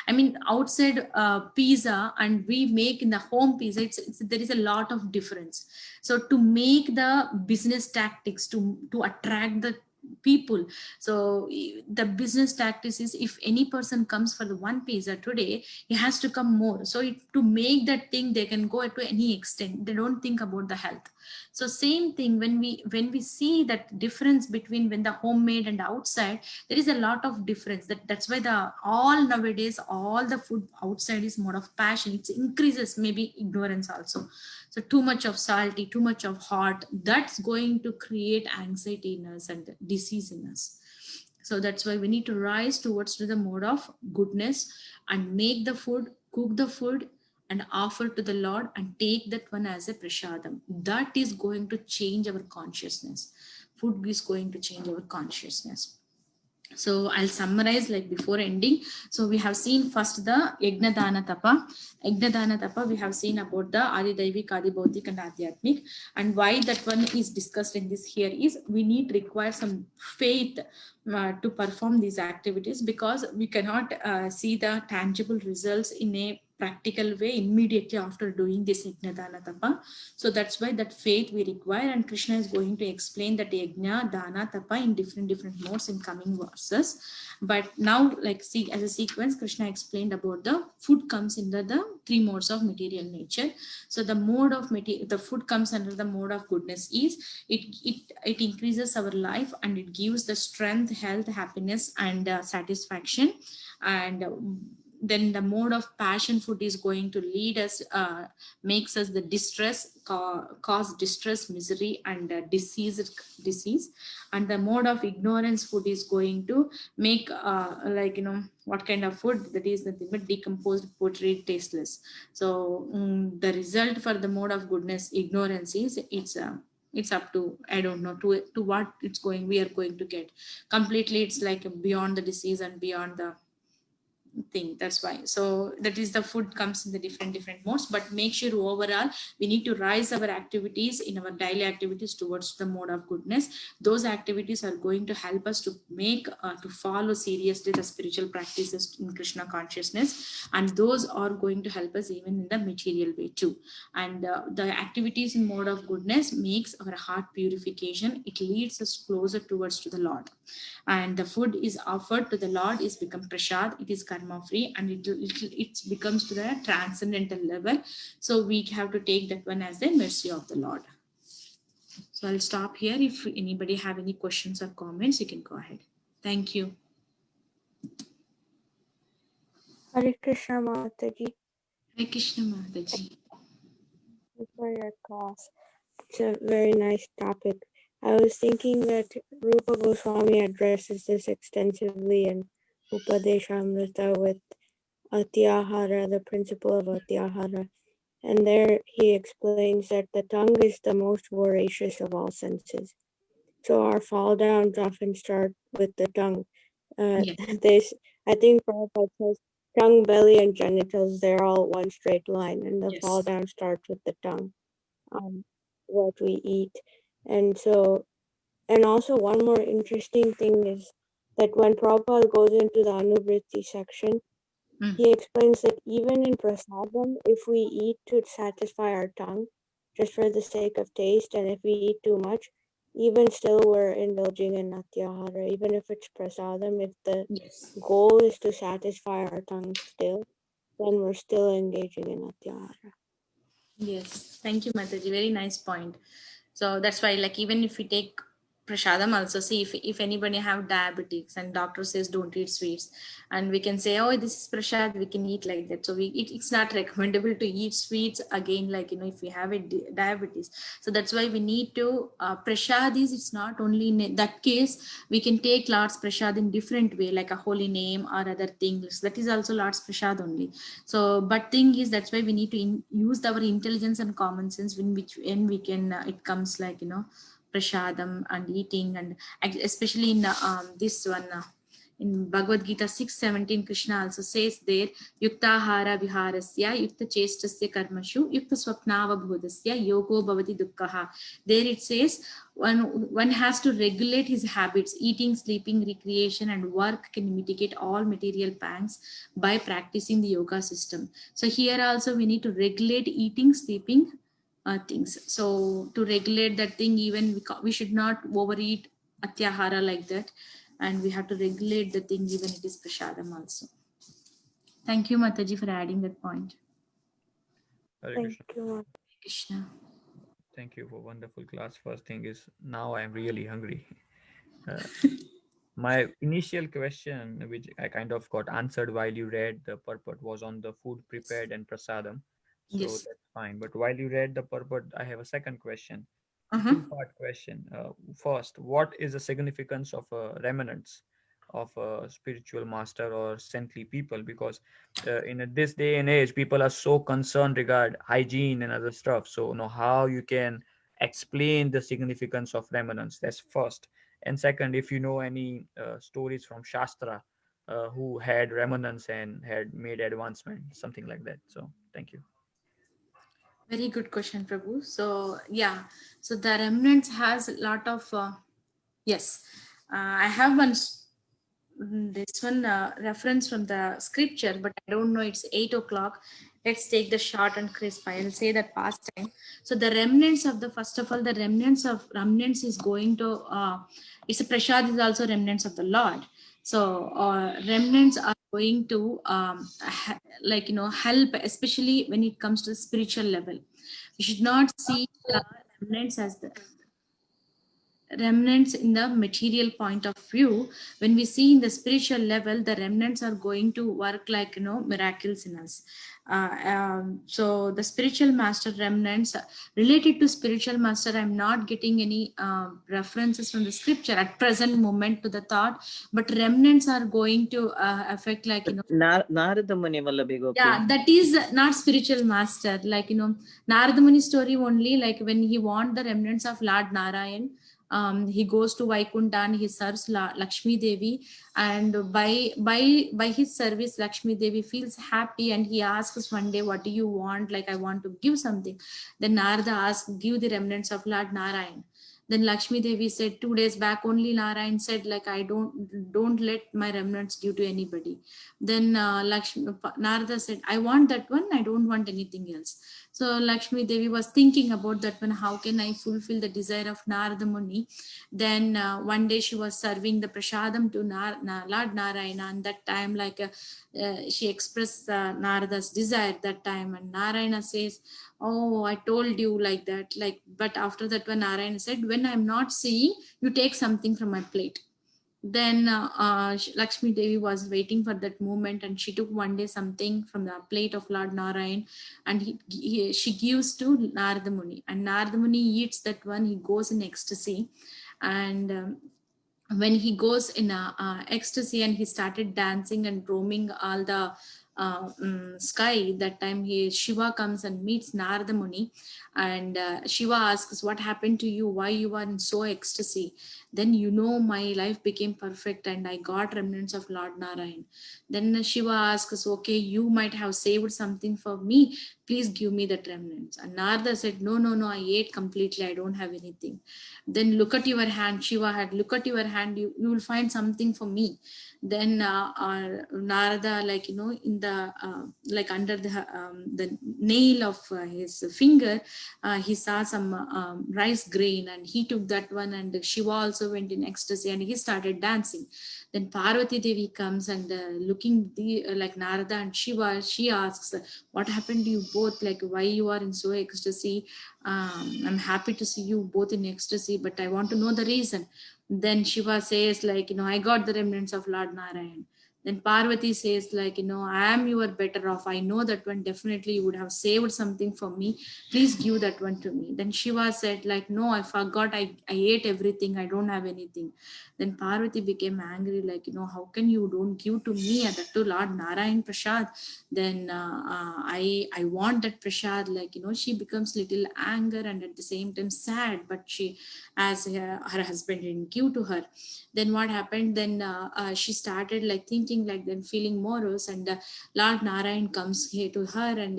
I mean, outside pizza and we make in the home pizza, there is a lot of difference. So to make the business tactics to attract the people, so the business tactics is, if any person comes for the one pizza today, he has to come more. So to make that thing, they can go to any extent, they don't think about the health. So same thing, when we see that difference between when the homemade and outside, there is a lot of difference. That's why all nowadays all the food outside is more of passion. It increases maybe ignorance also. So too much of salty, too much of hot, that's going to create anxiety in us and disease in us. So that's why we need to rise towards to the mode of goodness and make the food, cook the food and offer to the Lord and take that one as a prasadam. That is going to change our consciousness. Food is going to change our consciousness. So I'll summarize like before ending. So we have seen first the Yajna Dana Tapa. Yajna Dana Tapa, we have seen about the Adi Daivik, Adi Bhautik and Adhyatmik. And why that one is discussed in this here is we need require some faith to perform these activities, because we cannot see the tangible results in a practical way immediately after doing this Yajna Dana Tapa. So that's why that faith we require, and Krishna is going to explain that Yajna, Dana, Tapa in different modes in coming verses. But now, like, see, as a sequence, Krishna explained about the food comes under the three modes of material nature. So the mode of the food comes under the mode of goodness is it increases our life and it gives the strength, health, happiness and satisfaction. And then the mode of passion food is going to lead us, makes us the distress, cause distress, misery and disease. And the mode of ignorance food is going to make what kind of food, that is nothing but decomposed, pottery, tasteless. So the result for the mode of goodness, ignorance, is it's up to, I don't know, to what it's going, we are going to get completely. It's like beyond the disease and beyond the thing. That's why, so that is the food comes in the different modes. But make sure overall we need to rise our activities in our daily activities towards the mode of goodness. Those activities are going to help us to make to follow seriously the spiritual practices in Krishna consciousness, and those are going to help us even in the material way too. And the activities in mode of goodness makes our heart purification. It leads us closer towards to the Lord. And the food is offered to the Lord is become prasad, it is karma free, and it becomes to the transcendental level. So we have to take that one as the mercy of the Lord. So I'll stop here. If anybody have any questions or comments, you can go ahead. Thank you. Hare Krishna Mataji, Hare Krishna Mataji. for your class. It's a very nice topic. I was thinking that Rupa Goswami addresses this extensively in Upadeshamrita with Atyahara, the principle of Atyahara. And there he explains that the tongue is the most voracious of all senses. So our fall downs often start with the tongue. Yes. I think Prabhupada says tongue, belly, and genitals, they're all one straight line, and the Yes. fall down starts with the tongue, what we eat. And so, and also one more interesting thing is that when Prabhupada goes into the Anuvriti section, he explains that even in prasadam, if we eat to satisfy our tongue, just for the sake of taste, and if we eat too much, even still we're indulging in atyahara, even if it's prasadam, if the goal is to satisfy our tongue still, then we're still engaging in atyahara. Yes, thank you, Mataji. Very nice point. So that's why, like, even if we take prasadam also. See, if anybody have diabetes and doctor says don't eat sweets, and we can say, oh, this is prasad, we can eat like that. So it's not recommendable to eat sweets again, like, if you have a diabetes. So that's why we need to prasad is, it's not only in that case, we can take Lord's prasad in different way, like a holy name or other things. That is also Lord's prasad only. So, but thing is, that's why we need to use our intelligence and common sense when we can, it comes like, prasadam and eating, and especially in this one, in Bhagavad Gita 6:17, Krishna also says there, yuktahara viharasya yukta chestasya karmashu yukta swapnava bhodasya yogo bhavati dukkhaha. There it says one has to regulate his habits. Eating, sleeping, recreation and work can mitigate all material pangs by practicing the yoga system. So here also we need to regulate eating, sleeping, things. So to regulate that thing, even we should not overeat atyahara like that, and we have to regulate the thing even it is prasadam also. Thank you, Mataji, for adding that point. Hare Thank Krishna. you. Krishna. Thank you for wonderful class. First thing is, now I'm really hungry. My initial question, which I kind of got answered while you read the purport, was on the food prepared and prasadam. So Yes. that's fine. But while you read the purport, I have a second question. Uh-huh. Two-part question. First, what is the significance of remnants of a spiritual master or saintly people? Because in this day and age, people are so concerned regard hygiene and other stuff. So, how you can explain the significance of remnants. That's first. And second, if you know any stories from Shastra who had remnants and had made advancement, something like that. So, thank you. Very good question, Prabhu. So yeah, so the remnants has a lot of yes. I have this one reference from the scripture, but I don't know. It's 8 o'clock. Let's take the short and crisp. I'll say that past time. So the remnants of the, first of all, the remnants is going to. It's a prasad is also remnants of the Lord. So remnants are going to help, especially when it comes to the spiritual level. We should not see the remnants as the remnants in the material point of view. When we see in the spiritual level, the remnants are going to work like miracles in us. So the spiritual master remnants related to spiritual master, I'm not getting any references from the scripture at present moment to the thought, but remnants are going to affect like Narada Muni Vallabi Gopi. Yeah, that is not spiritual master. Like Narada Muni story only, like when he want the remnants of Lord Narayan, he goes to Vaikunta and he serves Lakshmi Devi, and by his service Lakshmi Devi feels happy, and he asks one day, what do you want? Like, I want to give something. Then Narada asks, give the remnants of Lord Narayan. Then Lakshmi Devi said, 2 days back only Narayan said, like, I don't let my remnants give to anybody. Then Narada said, I want that one, I don't want anything else. So Lakshmi Devi was thinking about that one, how can I fulfill the desire of Narada Muni? Then one day she was serving the prasadam to Lord Narayana, and that time she expressed Narada's desire that time, and Narayana says, oh, I told you like that. But after that one, Narayana said, when I'm not seeing, you take something from my plate. Then Lakshmi Devi was waiting for that moment, and she took one day something from the plate of Lord Narayan, and she gives to Narada Muni, and Narada Muni eats that one. He goes in ecstasy, and when he goes in ecstasy and he started dancing and roaming all the sky, that time Shiva comes and meets Narada Muni, and Shiva asks, what happened to you? Why you are in so ecstasy? Then my life became perfect and I got remnants of Lord Narayan. Then Shiva asks, okay, you might have saved something for me, please give me that remnants. And Narada said, no, I ate completely, I don't have anything. Then look at your hand. Shiva had, look at your hand, you will find something for me. Then Narada, in the under the nail of his finger, he saw some rice grain, and he took that one, and Shiva also went in ecstasy and he started dancing. Then Parvati Devi comes and looking like Narada and Shiva, she asks, what happened to you both? Like, why you are in so ecstasy? I'm happy to see you both in ecstasy, but I want to know the reason. Then Shiva says, like, I got the remnants of Lord Narayan. Then Parvati says, like, I am your better off. I know that one definitely you would have saved something for me. Please give that one to me. Then Shiva said, like, no, I forgot. I ate everything. I don't have anything. Then Parvati became angry, like, how can you don't give to me and that to Lord Narayan Prasad? Then I want that Prasad. Like, she becomes little anger and at the same time sad, but she, as her husband didn't give to her. Then what happened? Then she started like thinking, like then feeling morose, and Lord Narayan comes here to her, and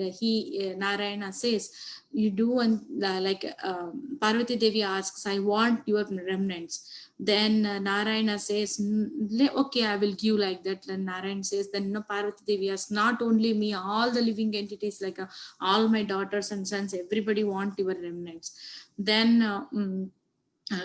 Narayana says, you do, and Parvati Devi asks, I want your remnants. Then Narayana says, okay, I will give like that. Then Narayan says, then no, Parvati Devi asks, not only me, all the living entities, like all my daughters and sons, everybody want your remnants. Then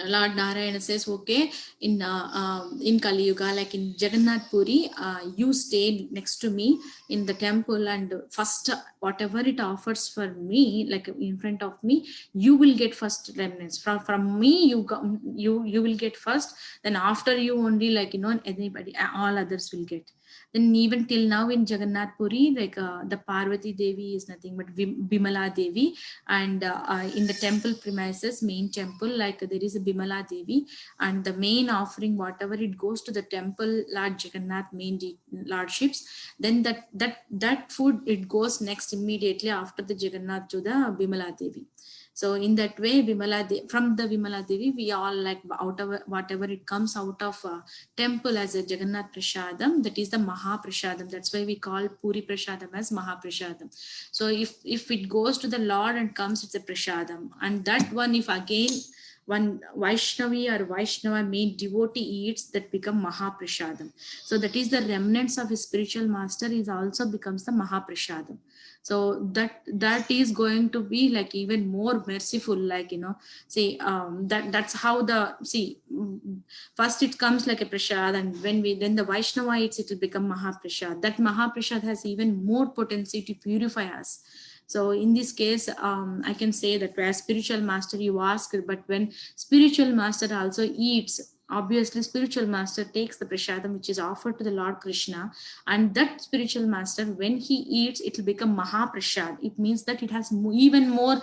Lord Narayana says, okay, in Kali Yuga, like in Jagannath Puri, you stay next to me in the temple, and first whatever it offers for me, like in front of me, you will get first remnants. From me, you will get first. Then after you only, like anybody, all others will get. Then even till now in Jagannath Puri, like the Parvati Devi is nothing but Bimala Devi, and in the temple premises, main temple, like there is a Bimala Devi, and the main offering, whatever it goes to the temple Lord Jagannath main lordships, then that food, it goes next immediately after the Jagannath to the Bimala Devi. So in that way, from the Bimala Devi, we all like out of whatever it comes out of temple as a Jagannath Prasadam, that is the Maha Prasadam. That's why we call Puri Prasadam as Maha Prasadam. So if it goes to the Lord and comes, it's a Prasadam. And that one, if again one Vaishnavi or Vaishnava main devotee eats, that become Maha Prasadam. So that is the remnants of his spiritual master is also becomes the Maha Prasadam. So that is going to be like even more merciful, like that's how first it comes like a prasad, and then the Vaishnava eats, it will become Mahaprasad. That Mahaprasad has even more potency to purify us. So in this case, I can say that as spiritual master you ask, but when spiritual master also eats, obviously spiritual master takes the prasadam which is offered to the Lord Krishna, and that spiritual master, when he eats, it will become Mahaprasad. It means that it has even more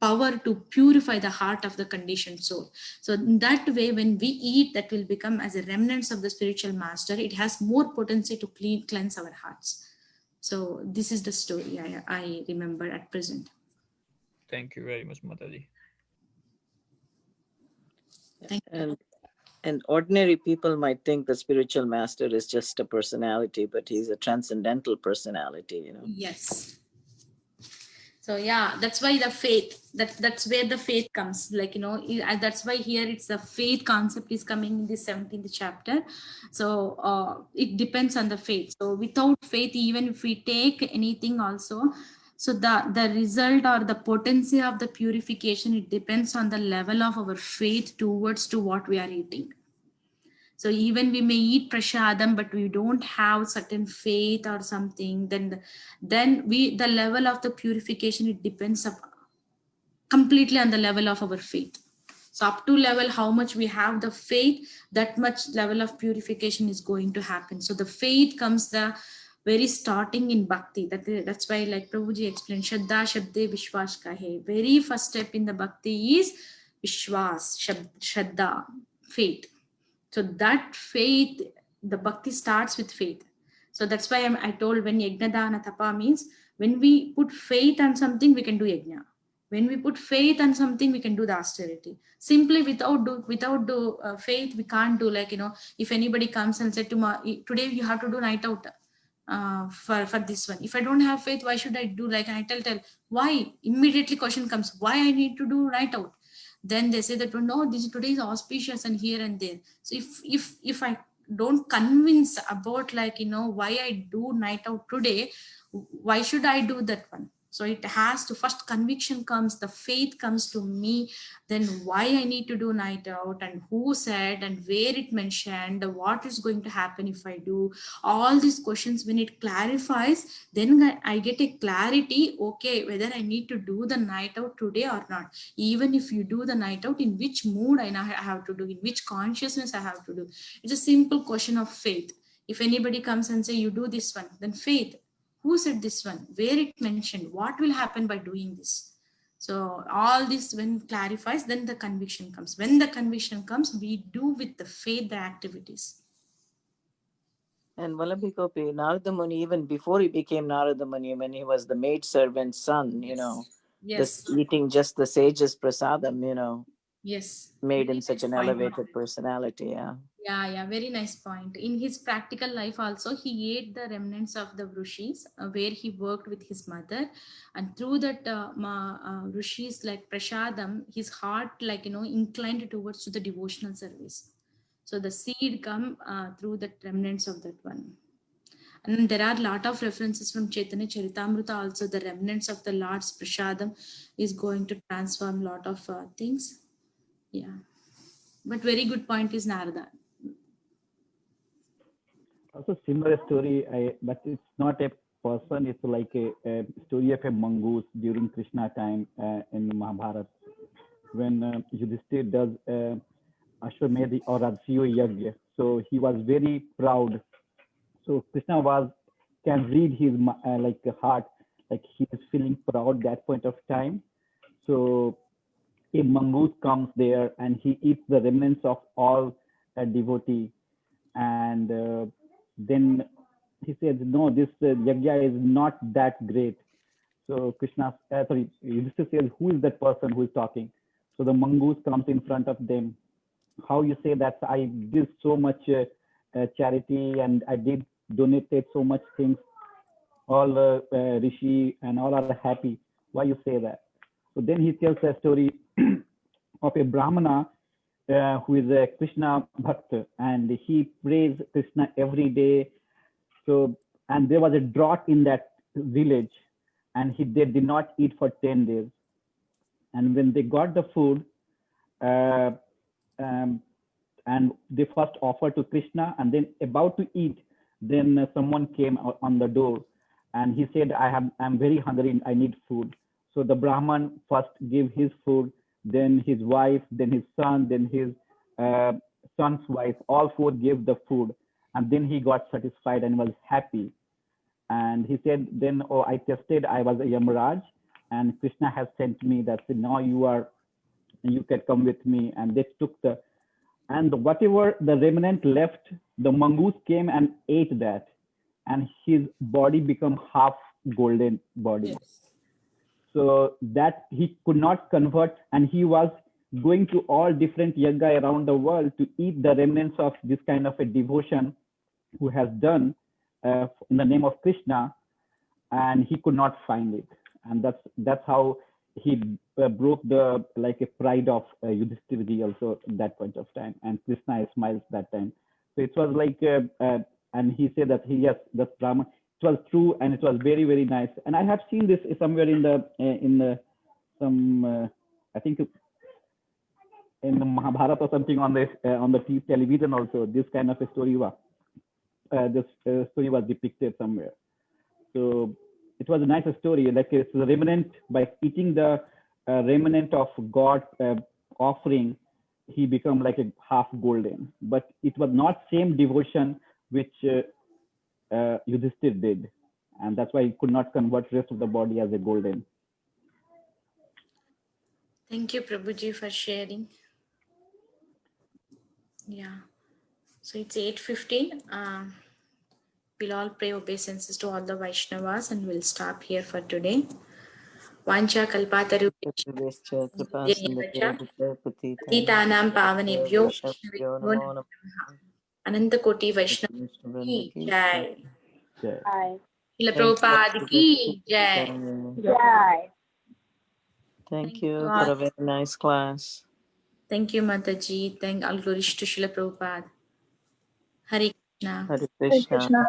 power to purify the heart of the conditioned soul. So in that way, when we eat, that will become as a remnants of the spiritual master. It has more potency to cleanse our hearts. So this is the story I remember at present. Thank you very much, Mataji. Thank you. And ordinary people might think the spiritual master is just a personality, but he's a transcendental personality, Yes. So yeah, that's why the faith, that's where the faith comes, like that's why here it's the faith concept is coming in the 17th chapter. So it depends on the faith. So without faith, even if we take anything also, so the result or the potency of the purification, it depends on the level of our faith towards to what we are eating. So even we may eat prasadam, but we don't have certain faith or something, then the level of the purification, it depends completely on the level of our faith. So up to level how much we have the faith, that much level of purification is going to happen. So the faith comes the very starting in bhakti. That's why, like Prabhuji explained, Shraddha Shabde Vishwas ka hai. Very first step in the bhakti is Vishwas, Shraddha, faith. So that faith, the bhakti starts with faith. So that's why I told, when yajna dana tapa means, when we put faith on something, we can do yajna. When we put faith on something, we can do the austerity. Simply without faith, we can't do, like, if anybody comes and said today you have to do night out for this one. If I don't have faith, why should I do? Like, and I tell why? Immediately question comes, why I need to do night out? Then they say that, no, today is auspicious and here and there. So if I don't convince about, like, why I do night out today, why should I do that one? So it has to first conviction comes, the faith comes to me, then why I need to do night out, and who said, and where it mentioned, what is going to happen if I do. All these questions, when it clarifies, then I get a clarity, okay, whether I need to do the night out today or not. Even if you do the night out, in which mood I now have to do, in which consciousness I have to do. It's a simple question of faith. If anybody comes and say you do this one, then faith. Who said this one? Where it mentioned? What will happen by doing this? So all this when clarifies, then the conviction comes. When the conviction comes, we do with the faith the activities. And Vallabhikopi, Narada Muni, even before he became Narada Muni, when he was the maid servant's son, you know, Yes. this eating just the sage's prasadam, you know, Yes. made Very him such nice an point. elevated personality. Yeah. Yeah, very nice point. In his practical life also, he ate the remnants of the Rishis, where he worked with his mother. And through that Rishis, like Prashadam, his heart, like, inclined towards to the devotional service. So the seed come through the remnants of that one. And there are a lot of references from Chaitanya Charitamrita also. The remnants of the Lord's Prashadam is going to transform a lot of things. Yeah. But very good point is Narada. Also similar story, but it's not a person, it's like a story of a mongoose during Krishna time in Mahabharata, when Yudhishthir does Ashwamedh or Rajasuya Yajna. So he was very proud. So Krishna can read his heart, like he is feeling proud that point of time. So a mongoose comes there and he eats the remnants of all devotee, and then he says, no, this yajna is not that great. So Yudhishthira says, who is that person who is talking? So the mongoose comes in front of them. How you say that I did so much charity and I did donated so much things, all rishi and all are happy. Why you say that? So then he tells a story of a Brahmana who is a Krishna Bhakta, and he prays Krishna every day. So, and there was a drought in that village, and they did not eat for 10 days. And when they got the food, and they first offered to Krishna, and then about to eat, then someone came on the door, and he said, I'm very hungry, I need food. So the Brahman first gave his food, then his wife, then his son, then his son's wife, all four gave the food. And then he got satisfied and was happy. And he said, then, oh, I tested, I was a Yamaraj, and Krishna has sent me that now you can come with me. And they took and whatever the remnant left, the mongoose came and ate that. And his body became half golden body. Yes. So that he could not convert, and he was going to all different yajna around the world to eat the remnants of this kind of a devotion who has done in the name of Krishna, and he could not find it. And that's how he broke the a pride of Yudhishthira also at that point of time, and Krishna smiles that time. So it was and he said that yes, that's Brahman. It was true, and it was very, very nice. And I have seen this somewhere I think in the Mahabharata or something on the television also. This kind of a story story was depicted somewhere. So it was a nice story. Like it's the remnant, by eating the remnant of God offering, he become like a half golden. But it was not same devotion which Yudhishthir did, and that's why he could not convert rest of the body as a golden. Thank you, Prabhuji, for sharing. Yeah, so it's 8:15. We'll all pray obeisances to all the Vaishnavas, and we'll stop here for today. Vancha kalpataru Titanam pavanebhyo Ananta Koti Vaishnava ki Jai. Srila Prabhupada ki Jai. Jai. Thank you for a very nice class. Thank you, Mataji. Thank all glories to Srila Prabhupada. Hare Krishna. Hare Hare Krishna. Krishna.